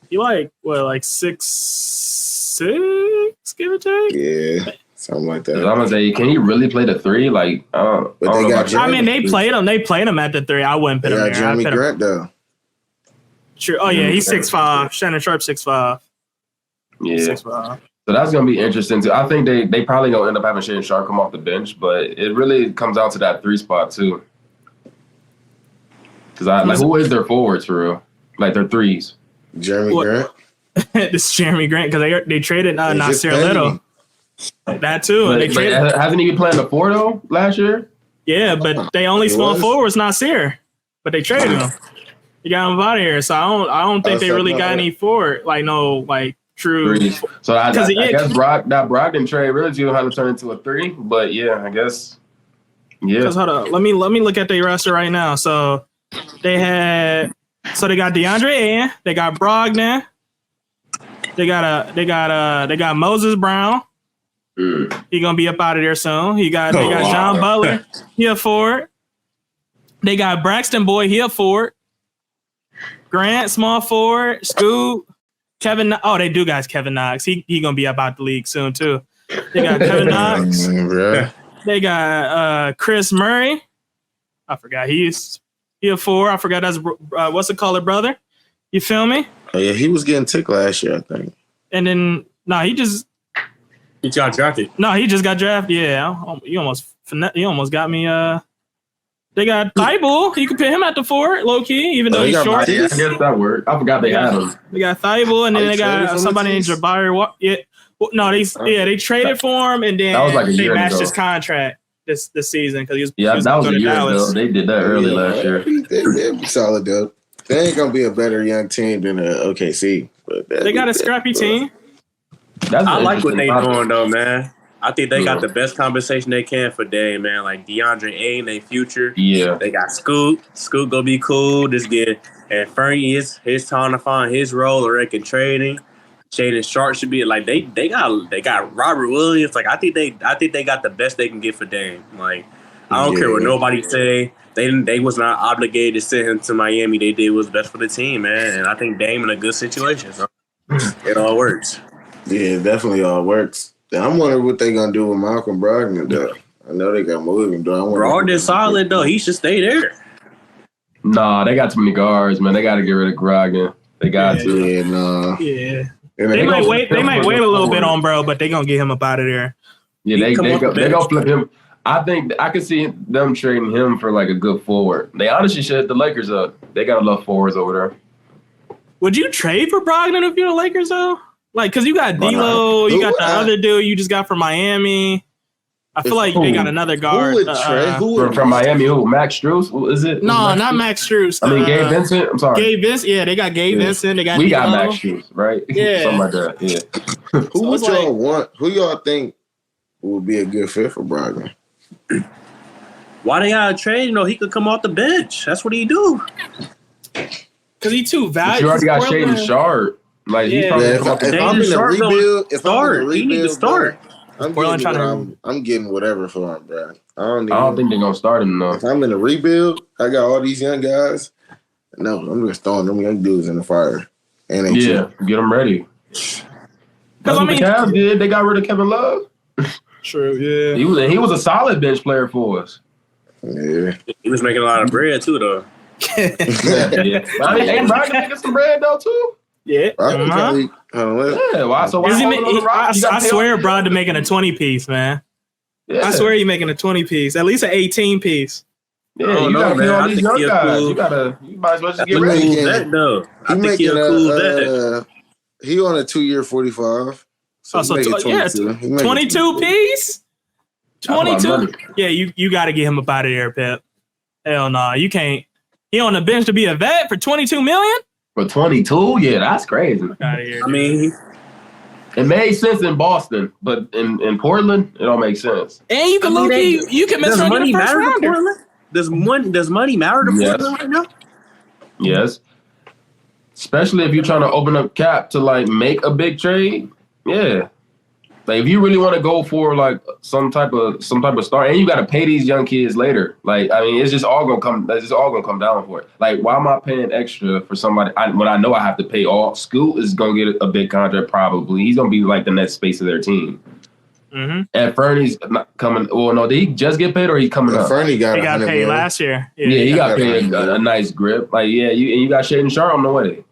You like 6'6", give or take? Yeah. Something like that. I'm gonna say, can he really play the three? Like, I don't know. I mean, they played him. They played him at the three. I wouldn't put him there. Jeremy Grant though. True. Oh yeah, he's 6'5". Shannon Sharp 6'5". Yeah. 6'5". So that's gonna be interesting too. I think they probably gonna end up having Shannon Sharp come off the bench, but it really comes down to that 3 spot too. Because who is their forwards for real? Like their threes. Jeremy Grant. This is Jeremy Grant because they traded Nasir Little. That too. But hasn't he been playing the 4 though last year? Yeah, but they only small forwards Nasir, but they traded him. You got him out of here, so I don't think they really got any forward true. Threes. So I guess Brogdon trade really do have to turn into a 3, but yeah, I guess. Yeah. Because hold up, let me look at their roster right now. So they got DeAndre Ayton, they got Brogdon, they got Moses Brown. He gonna be up out of there soon. They got John Butler, he a forward. They got Braxton Boyd, he a forward. Grant, small forward. Scoot, Kevin. Oh, they do got Kevin Knox. He gonna be up out the league soon too. They got Kevin Knox. They got Chris Murray. I forgot he a 4. I forgot that's what's it called, brother? You feel me? Oh yeah, he was getting ticked last year, I think. And then he got drafted. No, he just got drafted. Yeah, you almost got me. They got Thibault. You can put him at the 4, low key, even though he's short. I guess that worked. I forgot they had him. They got Thibault, and then they got somebody named Jabari. Yeah, well, no, they traded for him, and then they matched his contract this season because he was that was a year ago. They did that early last year. They'd be solid though. They ain't gonna be a better young team than OKC, but they got a scrappy team. I like what they doing though, man. I think they got the best compensation they can for Dame, man. Like DeAndre Ayton, their future. Yeah. They got Scoot. Scoot gonna be cool. And Fernie is his time to find his role or reckon trading. Shaden Sharp should be like they got Robert Williams. Like I think they got the best they can get for Dame. Like I don't care what nobody say. They was not obligated to send him to Miami. They did what's best for the team, man. And I think Dame in a good situation. So it all works. Yeah, it definitely all works. I'm wondering what they gonna do with Malcolm Brogdon though. I know they got move him though. Brogdon's solid though. He should stay there. Nah, they got too many guards, man. They got to get rid of Brogdon. They got to. Yeah, nah. Yeah. They might wait a little bit on bro, but they gonna get him up out of there. Yeah, they gonna flip him. I think I could see them trading him for like a good forward. They honestly should hit the Lakers up. They got enough forwards over there. Would you trade for Brogdon if you're the Lakers though? Like, because you got D'Lo, you got the other dude you just got from Miami. I feel like they got another guard. Who would from Miami? Who? Max Strus? Is it? No, not Max Strus. I mean, Gabe Vincent? I'm sorry. Gabe Vincent? Yeah, they got Gabe Vincent. They got We D'Lo. got Max Strus, right? Yeah. Something like that, yeah. Who would y'all want? Who y'all think would be a good fit for Brogdon? Why they got to trade? He could come off the bench. That's what he do. Because he too valuable. You already got Shaden Sharp. Like he's probably if I'm in a rebuild, he need to start. I'm getting whatever for him, bro. I don't think they're gonna start him though. If I'm in a rebuild, I got all these young guys. No, I'm just throwing them young dudes in the fire. And get them ready. That's what the Cavs did. They got rid of Kevin Love. True, yeah. He was a solid bench player for us. Yeah, he was making a lot of bread too, though. Ain't Brogdon making some bread though too? Yeah. Why? So I swear, Brogdon making a 20-piece, man. Yeah. I swear he's making a 20-piece, at least an 18-piece. Yeah, you gotta kill all these young guys. You might as well just get ready. I think he'll cool that. He on a 2-year 45. So 22 piece. 22. Yeah, you got to get him up out of there, Pep. Hell no, you can't. He on the bench to be a vet for $22 million. For 22, yeah, that's crazy. I mean, it made sense in Boston, but in Portland, it don't make sense. And you can you can miss money matter to Portland. Does money matter to Portland right now? Yes. Especially if you're trying to open up cap to like make a big trade. Yeah. Like if you really want to go for like some type of star, and you got to pay these young kids later. Like I mean, it's just all gonna come down for it. Like why am I paying extra for somebody when I know I have to pay all? Scoot is gonna get a big contract probably. He's gonna be like the next face of their team. Mm-hmm. And Fernie's not coming. Well, no, did he just get paid or he coming up? Fernie got paid last year. Yeah, he got paid a nice grip. Like you got Shaden Sharp on the way.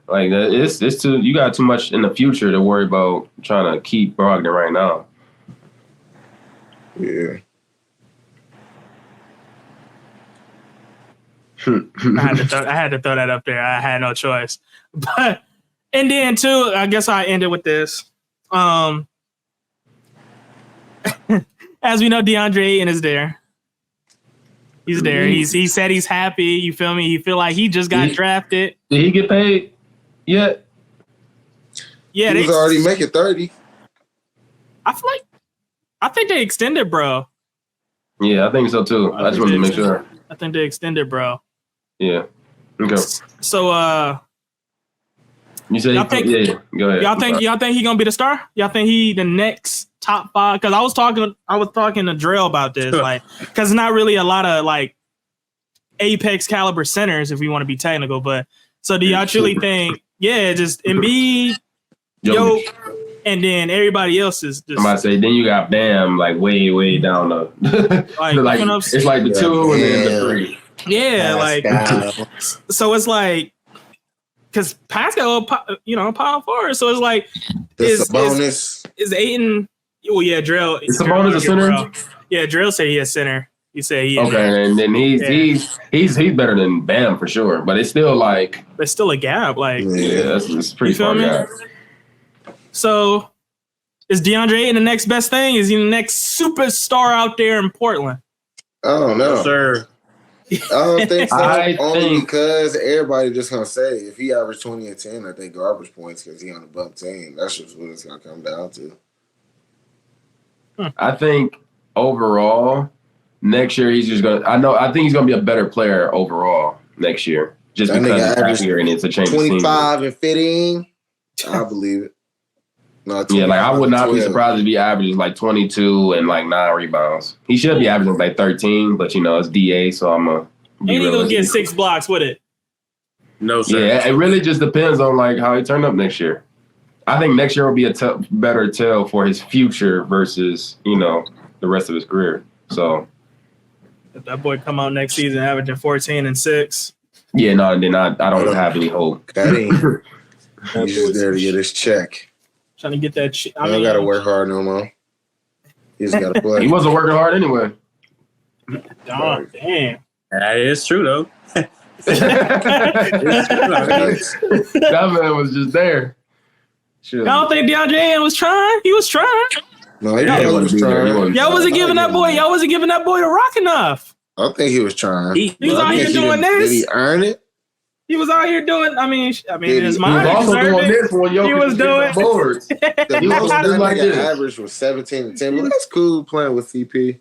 Like it's too. You got too much in the future to worry about trying to keep Brogdon right now. Yeah. I had to throw that up there. I had no choice. But and then too, I guess I ended with this. As we know, DeAndre Ayton is there. He's there. He said he's happy. You feel me? He feel like he just got drafted. Did he get paid yet? Yeah, he was already making 30. I think they extended, bro. Yeah, I think so too. I just wanted to make sure. I think they extended, bro. Yeah. Okay. So you said yeah. Go ahead. Y'all think he gonna be the star? Y'all think he the next top 5? Because I was talking to Drell about this, like, because not really a lot of like apex caliber centers, if we want to be technical. But so do y'all truly think? Yeah, just Embiid, yo, and then everybody else is just. I might say then you got Bam like way down the like it's like the 2 and then the 3. Yeah, like so it's like because Pascal, power forward, so it's like it's a bonus. Is Ayton? Well, yeah, Drell. Is Sabonis a center? Yeah, Drell said he is center. He said he. Okay, and then he's better than Bam for sure, but it's still like there's still a gap. Like it's pretty far gap. So is DeAndre Ayton the next best thing? Is he the next superstar out there in Portland? I don't know, sir. I don't think so. Because everybody just gonna say if he averaged 20 and 10, I think garbage points because he on a bump team. That's just what it's gonna come down to. I think overall next year he's just gonna. I think he's gonna be a better player overall next year. Just that because it's year and it's a change. 25 and 15, I believe it. No, yeah, like I would not be surprised if he averages like 22 and like 9 rebounds. He should be averaging like 13, but it's DA, so I'm gonna. Ain't he gonna get 6 blocks with it? No, sir. Yeah, it really just depends on like how he turned up next year. I think next year will be a better tell for his future versus the rest of his career. So if that boy come out next season averaging 14 and 6. Yeah, no, then I don't have any hope. He's just there to get his check. Trying to get that shit. I don't gotta work hard no more. He just gotta play. He wasn't working hard anyway. Oh, damn. That is true though. That man was just there. I don't think DeAndre Ayton was trying. He was trying. No, he wasn't trying. Y'all wasn't giving that boy a rock enough. I think he was trying. He was out here doing this. Did he earn it? He was out here doing. I mean, his He mind. was also doing this when he was doing boards. The most like average was 17 and 10. But that's cool playing with CP.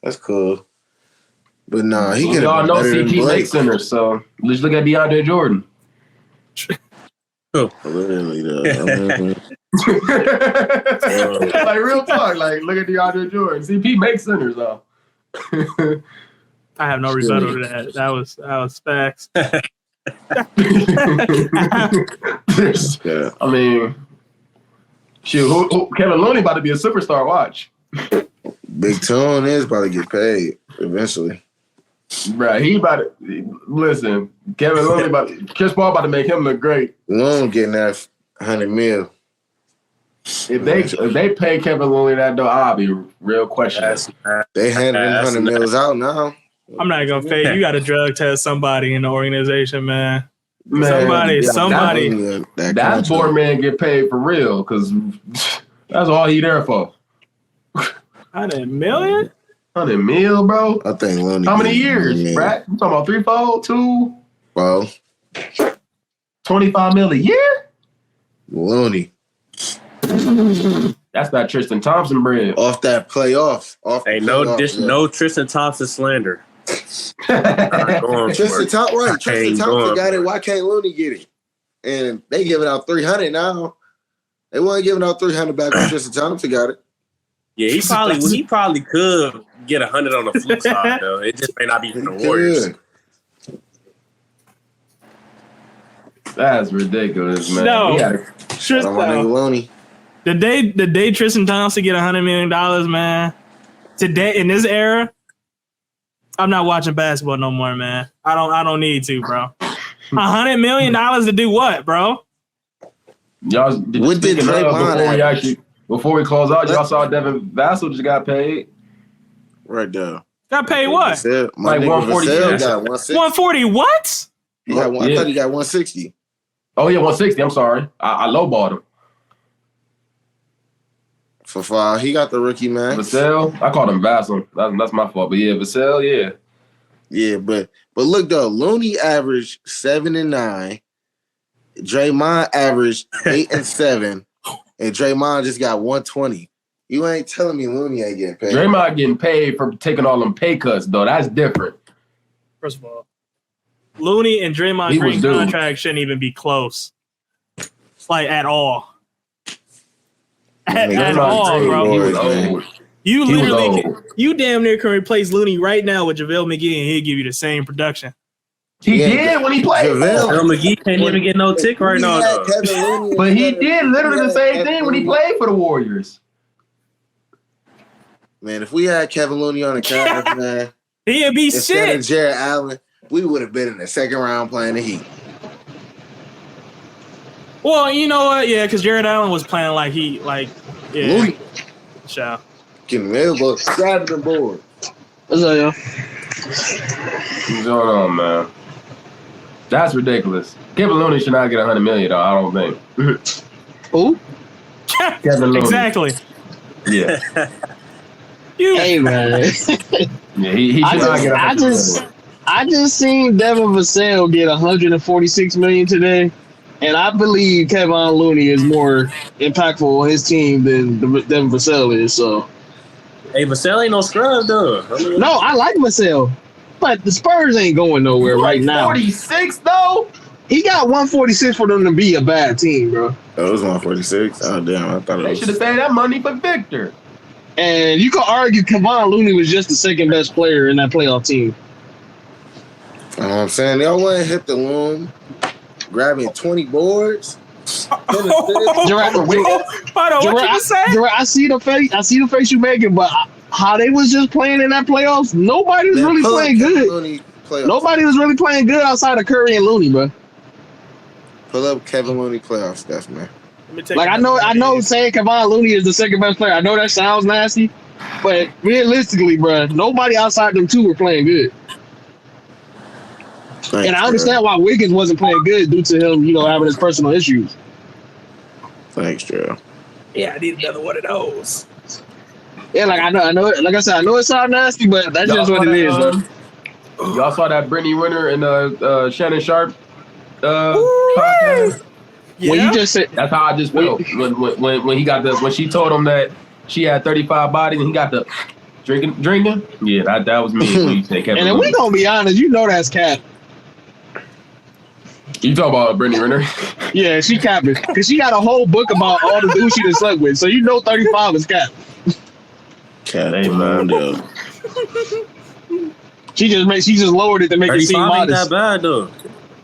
That's cool. But nah, he can. Y'all know CP makes centers, so let's look at DeAndre Jordan. Literally, though. Like real talk. Like look at DeAndre Jordan. CP makes centers, though. I have no rebuttal to that. That was facts. I mean, shoot, Kevin Looney about to be a superstar. Watch. Big Tone is about to get paid eventually. Right, he about to listen. Kevin Looney Chris Paul about to make him look great. Loon getting that $100 million. If they pay Kevin Looney that though, I'll be real questioning. They handed him $100 million out now. I'm not gonna fake. You got to drug test somebody in the organization, man. Somebody. That board man get paid for real because that's all he there for. $100 million? $100 million, bro. I think Looney. How many years, Brad? You talking about 3-4, 2? Well, $25 million a year? Looney. That's not Tristan Thompson bread. Off that playoff. No Tristan Thompson slander. Tristan Thompson got it. Why can't Looney get it? And they giving out 300 now. They weren't giving out 300 back when Tristan Thompson got it. Yeah, he probably could get 100 on the flip side though. It just may not be from the Warriors. That's ridiculous, man. No, Tristan. Looney. The day Tristan Thompson get $100 million, man. Today in this era, I'm not watching basketball no more, man. I don't need to, bro. $100 million to do what, bro? Y'all, What did Draymond average? Before we close out, y'all saw Devin Vassell just got paid. Right there. Got paid what? Vassell, Like 140. Got 160. 140 what? I thought he got 160. Oh yeah, 160. I'm sorry, I lowballed him. For far, he got the rookie max. Vassell, I called him Vassell. That's my fault. But yeah, Vassell, yeah. Yeah, but look though, Looney averaged 7 and 9. Draymond averaged 8 and 7, and Draymond just got 120. You ain't telling me Looney ain't getting paid. Draymond getting paid for taking all them pay cuts though. That's different. First of all, Looney and Draymond Green contract shouldn't even be close, like at all. At all, bro. He was old. You literally, you damn near can replace Looney right now with JaVale McGee, and he'll give you the same production. He did when he played. JaVale McGee can't even get no tick right now. But he did literally the same thing when he played for the Warriors. Man, if we had Kevin Looney on the Cavs, man, he'd be instead shit. of Jared Allen, we would have been in the second round playing the Heat. Well, you know what? Yeah, because Jared Allen was playing Looney. Sure. Can never grab the board. What's up, yo? What's going on, man? That's ridiculous. Kevin Looney should not get $100 million, though. I don't think. Who? Kevin Looney. Exactly. Yeah. Hey, man. Yeah, he should not get $100 million. I just seen Devin Vassell get $146 million today, and I believe Kevin Looney is more impactful on his team than Devin Vassell is. So, hey, Vassell ain't no scrub though. no, I like Vassell, but the Spurs ain't going nowhere right now. 46 though. He got 146 for them to be a bad team, bro. Oh, it was 146. Oh damn, I thought it They was. should have saved that money for Victor. And you could argue Kevon Looney was just the second best player in that playoff team. You know what I'm saying? Y'all want to hit the loom, grabbing 20 boards. Gerard, I see the face you making, but how they was just playing in that playoffs, nobody was really playing good. Nobody was really playing good outside of Curry and Looney, bro. Pull up Kevin Looney playoff stuff, man. Like I know saying Kevon Looney is the second best player. I know that sounds nasty, but realistically, bro, nobody outside them two were playing good. Thanks, and I understand why Wiggins wasn't playing good due to him, having his personal issues. Thanks, Joe. Yeah, I need another one of those. Yeah, like I know. Like I said, I know it sounds nasty, but that's just what it is, bro. Y'all saw that Brittany Renner and Shannon Sharp podcast? Yeah. When you just said That's how I just felt when he got when she told him that she had 35 bodies and he got the drinking. Yeah, that was me when you say Kevin. And then we gonna be honest, that's cap. You talk about Brittany Renner? Yeah, she capping because she got a whole book about all the dudes she done slept with. So 35 is cap. Cat ain't man, though. She just lowered it to make it seem modest. Ain't that bad though.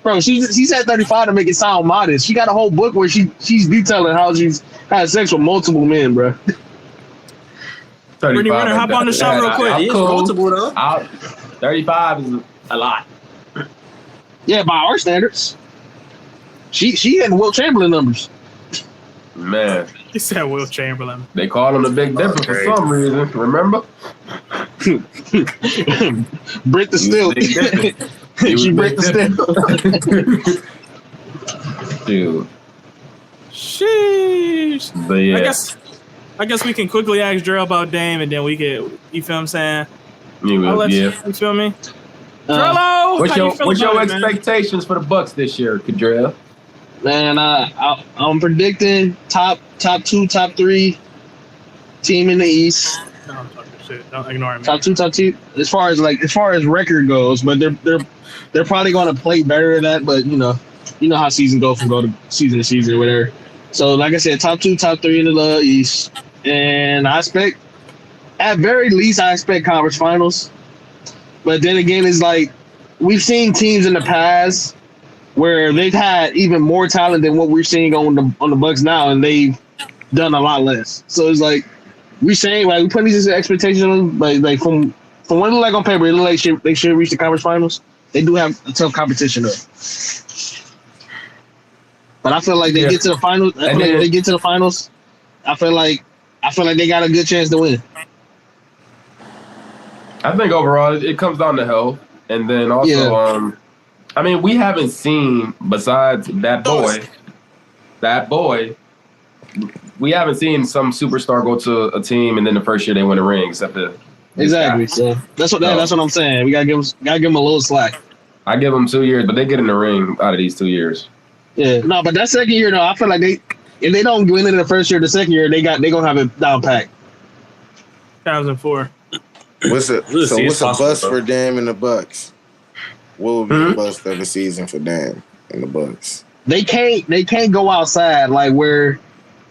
Bro, she said 35 to make it sound modest. She got a whole book where she's detailing how she's had sex with multiple men, bro. Brittany Renner, hop on the show real quick. It's multiple though. 35 is a lot. Yeah, by our standards. She had Wilt Chamberlain numbers. Man. He said Wilt Chamberlain. They call him the Big Dipper for some reason. Remember? Britt the Still. She Britt the Still. Dude. Sheesh. But yeah. I guess we can quickly ask Drew about Dame, and then we can. You feel what I'm saying? You feel me? Drello, what's your expectations for the Bucks this year, Kadrell? Man, I'm predicting top 2, top 3 team in the East. No, I'm talking shit. Don't ignore me. Top 2, top 2. As far as record goes, but they're probably going to play better than that. But you know how season goes from to season or whatever. So like I said, top 2, top 3 in the East, and I expect at very least conference finals. But then again, it's like we've seen teams in the past where they've had even more talent than what we're seeing on the Bucks now, and they've done a lot less. So it's like we're saying, like, we put these expectations on, like from what it look like on paper, it look like they should reach the conference finals. They do have a tough competition though. But I feel like they get to the finals. I feel like if they get to the finals, I feel like they got a good chance to win. I think overall it comes down to health, and then also, I mean, we haven't seen besides that boy. We haven't seen some superstar go to a team and then the first year they win a ring, except the exactly. So that's what I'm saying. We gotta give them a little slack. I give them 2 years, but they get in the ring out of these 2 years. Yeah, no, but that second year, though, I feel like if they don't win in the first year, the second year they gonna have it down packed. 2004. What's a bust for Dame and the Bucks? What would be the bust of the season for Dame and the Bucks? They can't go outside like where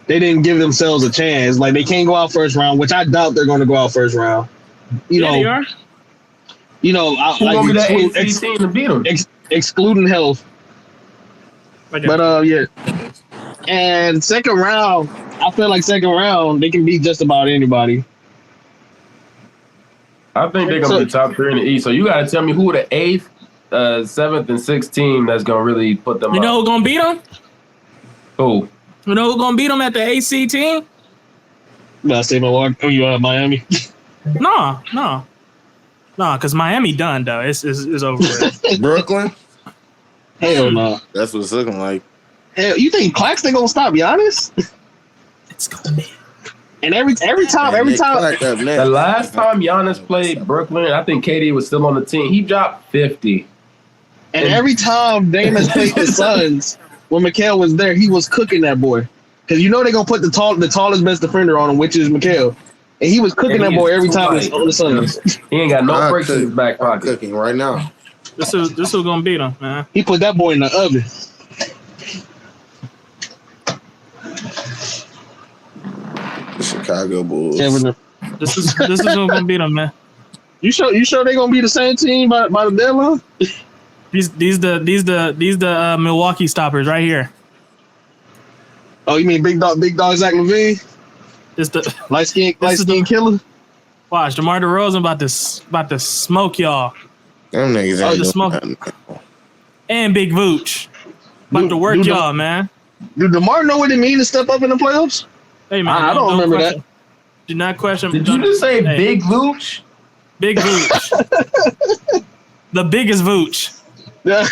they didn't give themselves a chance. Like they can't go out first round, which I doubt they're going to go out first round. They are. Who's gonna be that AC team to beat them? Excluding health. But yeah. And second round, I feel like second round they can beat just about anybody. I think they're gonna be top 3 in the East. So you got to tell me who the 8th, 7th, and 6th team that's gonna really put them. You know who's gonna beat them? Who? You know who's gonna beat them at the AC team? I say Milwaukee. Oh, you Miami? No, because Miami done though. It's over with. Brooklyn? Hell no. That's what it's looking like. Hell, you think Claxton gonna stop Giannis? It's gonna be. And every time. The last time Giannis played Brooklyn, I think KD was still on the team. He dropped 50. And every time Dame has played the Suns, when Mikal was there, he was cooking that boy. Because you know they're gonna put the tallest best defender on him, which is Mikal. And he was cooking that boy every time on the Suns. He ain't got no breaks in his back pocket. Cooking right now. This is gonna beat him, man. He put that boy in the oven. The Chicago Bulls. This is gonna beat him, man. You sure they gonna be the same team by the deadline? These the Milwaukee stoppers right here. Oh, you mean big dog Zach LaVine? This the light skin killer. Watch, DeMar DeRozan about to smoke y'all. Them niggas ain't smoke. And Big Vooch about to work y'all, man. Do DeMar know what it means to step up in the playoffs? Hey man, I don't remember question. that. Do not question. Did you just say Big Vooch? Big Vooch. The biggest Vooch. The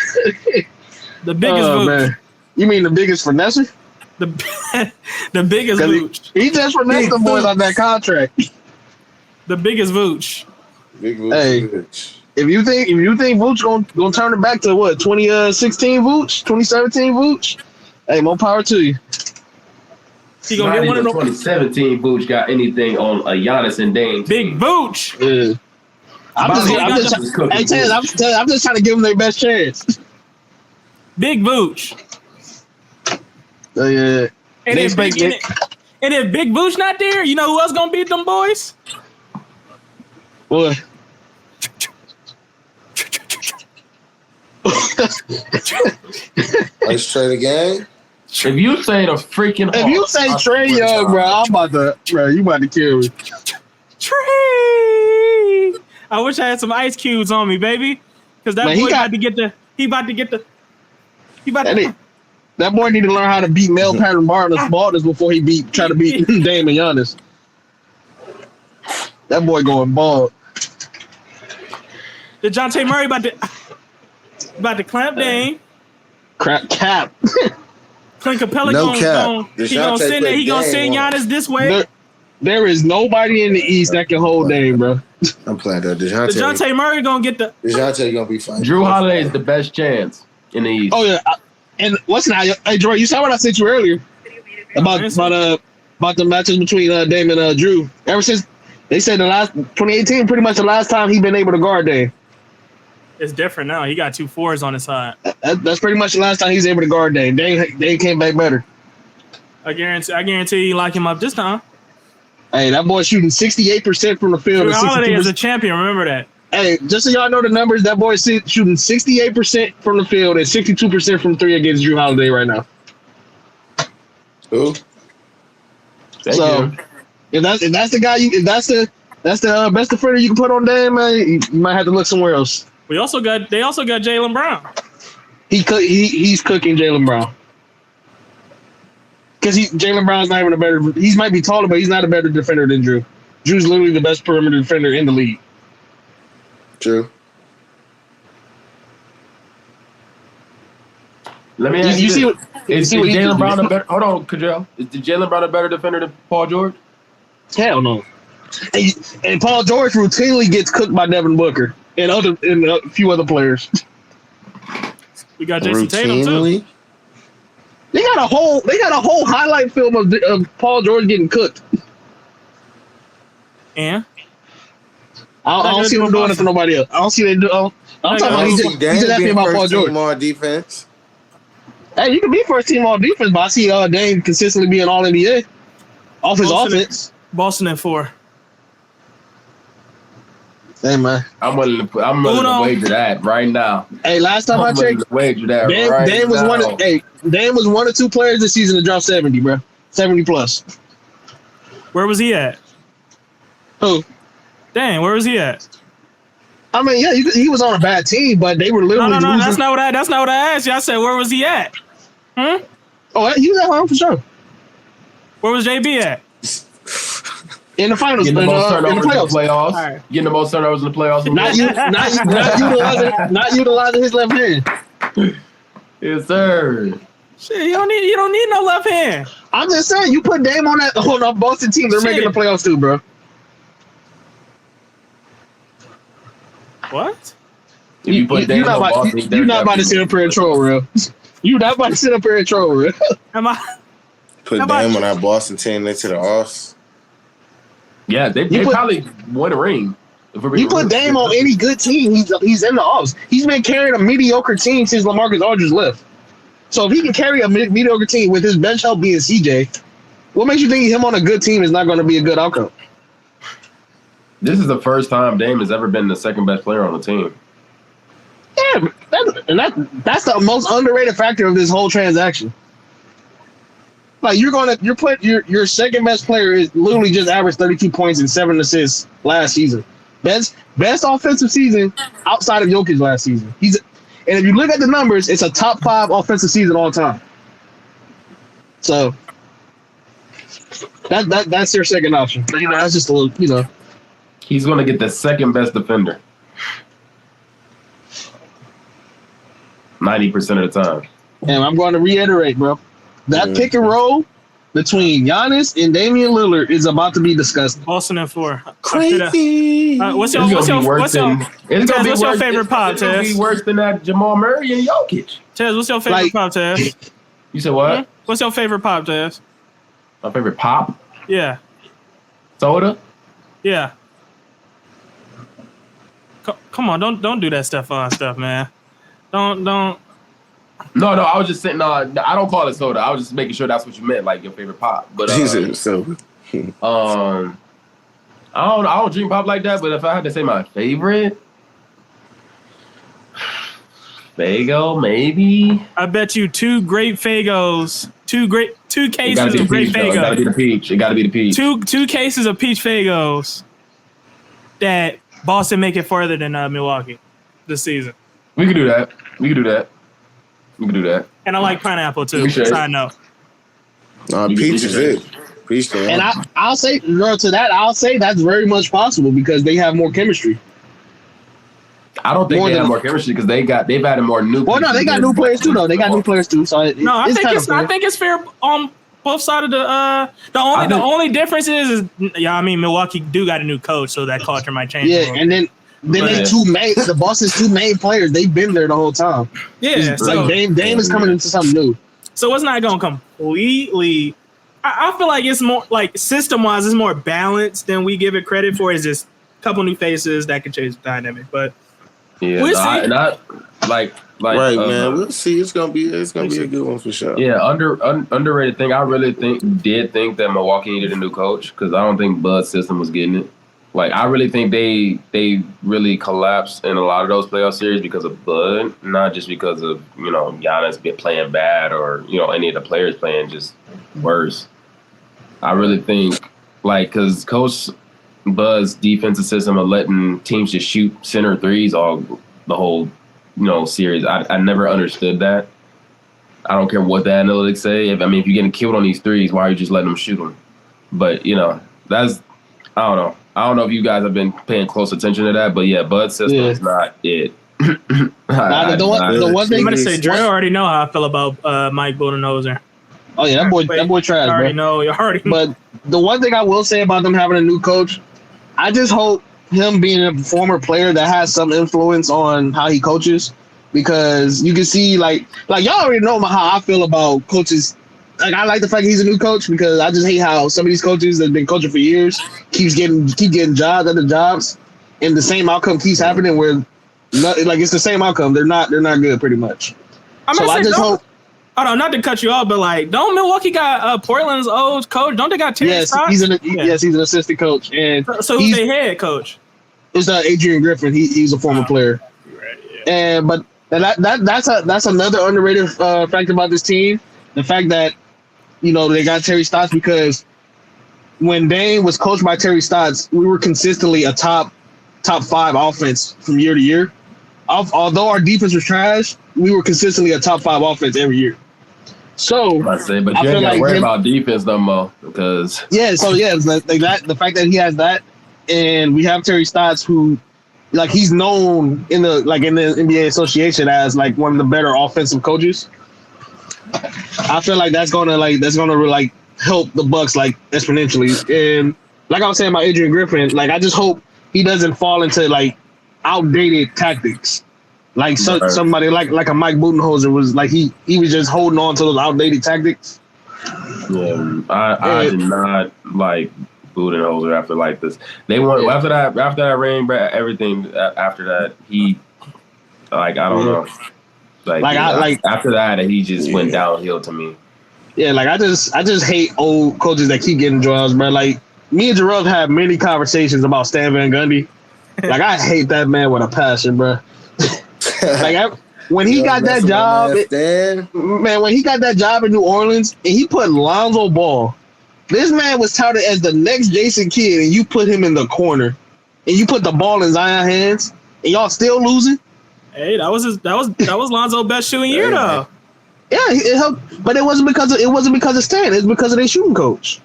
biggest Vooch. Man. You mean the biggest finesser? The biggest Vooch. He just finessed the boys on that contract. The biggest Vooch. Big Vooch. Hey, if you think Vooch gonna turn it back to what 2016 Vooch, 2017 Vooch, hey, more power to you. He gonna get one of those. 2017 Vooch got anything on a Giannis and Dame. Big Vooch. Yeah. I'm just trying to give them their best chance. Big Vooch. Yeah. And if Big Vooch not there, you know who else gonna beat them boys? What? Let's trade the game. If you say the freaking if you say Trae Young, bro, you about to kill me. Trae. I wish I had some ice cubes on me, baby. Because that boy about to get the. That boy need to learn how to beat male pattern baldness before he try to beat Dame and Giannis. That boy going bald. DeJounte Murray about to clamp Dame. Cap. Clint Capella gonna send Giannis this way. There is nobody in the East that can hold Dame, bro. I'm playing that. DeJounte Murray gonna get the. DeJounte gonna be fine. Drew Holiday is the best chance in the East. Oh yeah, and what's now? Hey, Joy, you saw what I said to you earlier about the matches between Dame and Drew. Ever since they said the last 2018, pretty much the last time he been able to guard Dame. It's different now. He got 2 4s on his side. That's pretty much the last time he's able to guard Dame. Dame came back better. I guarantee you lock him up this time. Hey, that boy shooting 68% from the field. Drew Holiday is a champion. Remember that. Hey, just so y'all know the numbers, that boy shooting 68% from the field and 62% from 3 against Drew Holiday right now. Who? So if that's the guy, if that's the best defender you can put on Dame, man, you might have to look somewhere else. They also got Jaylen Brown. He's cooking Jaylen Brown. because Jaylen Brown's not even a better. He might be taller, but he's not a better defender than Drew. Drew's literally the best perimeter defender in the league. True. Let me ask you see this. what Is Jaylen Brown a better? Hold on, Kajal. Is Jaylen Brown a better defender than Paul George? Hell no. And Paul George routinely gets cooked by Devin Booker and a few other players. We got Jason Tatum too. They got a whole highlight film of Paul George getting cooked. And I don't see them doing it for nobody else. I don't see they do. I'm talking about he just asking about Paul George. More defense. Hey, you can be first team all defense, but I see Dame consistently being all NBA off his offense. Boston at 4. Hey man, I'm willing to wager that right now. Hey, last time I checked, wager that Dame was now. Dame was one of 2 players this season to drop 70, bro. 70 plus. Where was he at? Who? Dang, where was he at? I mean, yeah, he was on a bad team, but they were literally No, losing. that's not what I asked you. I said, where was he at? Oh, he was at home for sure. Where was JB at? In the finals, Getting the most in turnovers the in the playoffs. playoffs. Right. Getting the most turnovers in the playoffs. Not utilizing his left hand. Yes, sir. Shit, you don't need no left hand. I'm just saying, you put Dame on a Boston team, they're making the playoffs too, bro. What? If you put Dame on Boston, you're not about to sit up here and troll, real. You're not about to sit up here and troll, real. Am I? Put Dame on that Boston team into the offs. Yeah, they probably won a ring. You put Dame on any good team, he's in the offs. He's been carrying a mediocre team since LaMarcus Aldridge left. So if he can carry a mediocre team with his bench help being CJ, what makes you think him on a good team is not going to be a good outcome? This is the first time Dame has ever been the second best player on the team. Yeah, that's the most underrated factor of this whole transaction. Like your second best player is literally just averaged 32 points and 7 assists last season. Best offensive season outside of Jokic last season. And if you look at the numbers, it's a top 5 offensive season all time. So that's their second option. But, that's just a little, He's going to get the second best defender. 90% of the time. And I'm going to reiterate, bro. That pick and roll between Giannis and Damian Lillard is about to be disgusting. Boston at 4. Crazy. What's your favorite pop, It's going to Tez? be worse than that Jamal Murray and Jokic. Tez, what's your favorite pop, Tez? You said what? What's your favorite pop, Tez? My favorite pop? Yeah. Soda? Yeah. Come on, don't do that stuff, man. Don't. No, I was just saying. No, I don't call it soda. I was just making sure that's what you meant, like your favorite pop. But I don't drink pop like that. But if I had to say my favorite, Fago, maybe. I bet you 2 great Fagos, 2 cases of great Fago. It gotta be the peach. It gotta be the peach. Two cases of peach Fagos that Boston make it further than Milwaukee this season. We could do that. And I like pineapple too. Side note. Peach is it. Peach. And I'll say, to that, I'll say that's very much possible because they have more chemistry. I don't think they have more chemistry because they've added more new. Well, no, they got new players too, though. They got new players too. So I think it's fair on both sides of the only difference is Milwaukee do got a new coach, so that culture might change. Yeah, and then the Boston's 2 main players, they've been there the whole time. Yeah, so Dame is coming into something new. So it's not going to completely. I feel like it's more like system wise, it's more balanced than we give it credit for. It's just a couple new faces that can change the dynamic, but yeah, we'll see. Right, man. We'll see. It's gonna be a good one for sure. Yeah, underrated thing. I really did think that Milwaukee needed a new coach because I don't think Bud's system was getting it. Like, I really think they really collapsed in a lot of those playoff series because of Bud, not just because of, Giannis playing bad or, any of the players playing just worse. I really think, because Coach Bud's defensive system of letting teams just shoot center threes all the whole, series, I never understood that. I don't care what the analytics say. If you're getting killed on these threes, why are you just letting them shoot them? But, that's – I don't know. I don't know if you guys have been paying close attention to that, but, yeah, Bud's system is not it. The one thing I'm going to say, Dre already know how I feel about Mike Budenholzer. Oh, yeah, that boy trash, bro. You already know. But the one thing I will say about them having a new coach, I just hope him being a former player that has some influence on how he coaches, because you can see like y'all already know how I feel about coaches. Like, I like the fact he's a new coach because I just hate how some of these coaches that have been coaching for years keep getting jobs after jobs, and the same outcome keeps happening where it's the same outcome. They're not good pretty much. I just hope. I don't know, not to cut you off, but like, don't Milwaukee got Portland's old coach? Don't they got Terry Stotts? Yes, he's an assistant coach, and so who's their head coach? It's Adrian Griffin. He's a former player, right, yeah. That's another underrated fact about this team. The fact that they got Terry Stotts, because when Dame was coached by Terry Stotts, we were consistently a top 5 offense from year to year. Although our defense was trash, we were consistently a top 5 offense every year. So but you ain't got to worry about defense no more, because the fact that he has that, and we have Terry Stotts, who he's known in the NBA Association as one of the better offensive coaches. I feel like that's gonna help the Bucks exponentially. And like I was saying about Adrian Griffin, I just hope he doesn't fall into outdated tactics. Somebody like a Mike Budenholzer was he was just holding on to those outdated tactics. Yeah, I did not like Budenholzer after this. They won after that ring, everything after that he I don't know. After that he just went downhill to me. Yeah, I just hate old coaches that keep getting jobs, bro. Me and Jerome had many conversations about Stan Van Gundy. I hate that man with a passion, bro. When he got that job, when he got that job in New Orleans, and he put Lonzo Ball, this man was touted as the next Jason Kidd, and you put him in the corner, and you put the ball in Zion's hands, and y'all still losing. Hey, that was Lonzo's best shooting year, though. Yeah, it helped, but it wasn't because of Stan. It's because of their shooting coach.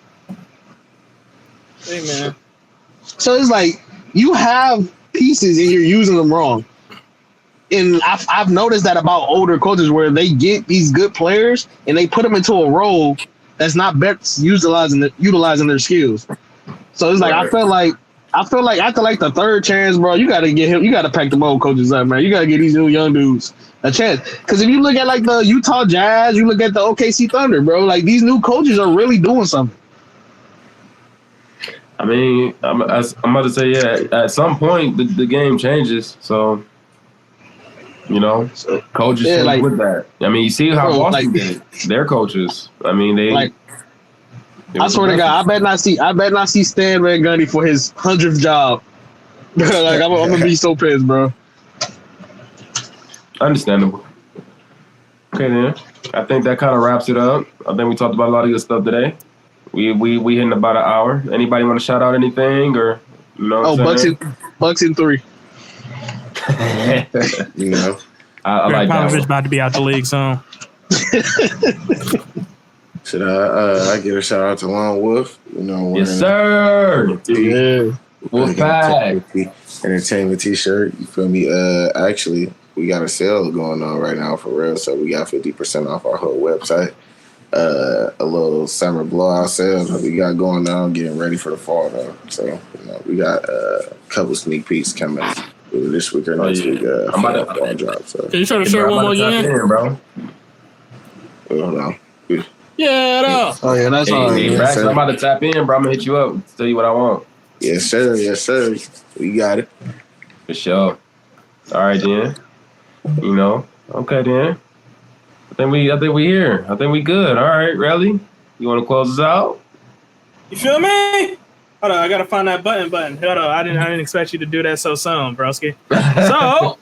Hey, man. So it's you have pieces and you're using them wrong. And I've noticed that about older coaches, where they get these good players and they put them into a role that's not best utilizing their skills. So it's I feel like after the third chance, bro, you gotta pack them old coaches up, man. You gotta get these new young dudes a chance. Because if you look at the Utah Jazz, you look at the OKC Thunder, bro, these new coaches are really doing something. I'm about to say, yeah, at some point the game changes. So, coaches change with that. You see how Boston did. Their coaches. They. I swear to God, I bet not see Stan Van Gundy for his 100th job. I'm gonna be so pissed, bro. Understandable. Okay, then. I think that kind of wraps it up. I think we talked about a lot of good stuff today. We hitting about an hour. Anybody want to shout out anything or Bucks in 3. I like that one. About to be out the league soon. Should I give a shout out to Lone Wolf? Yes, sir. Yeah. Wolf Pack. Entertainment t-shirt. You feel me? Actually, we got a sale going on right now for real. So we got 50% off our whole website. A little summer blowout sale that we got going on, getting ready for the fall though. So we got a couple sneak peeks coming this week or next week. I'm about to drop. So can you show the shirt one more again, bro? Hold on. Yeah, oh yeah, that's all. Hey, I'm about to tap in, bro. I'm gonna hit you up, tell you what I want. Yes, sir. Yes, sir. We got it. For sure. All right, then. Okay, then. I think we here. I think we good. All right, Relly, you want to close us out? You feel me? Hold on, I gotta find that button. Hold on, I didn't expect you to do that so soon, broski. So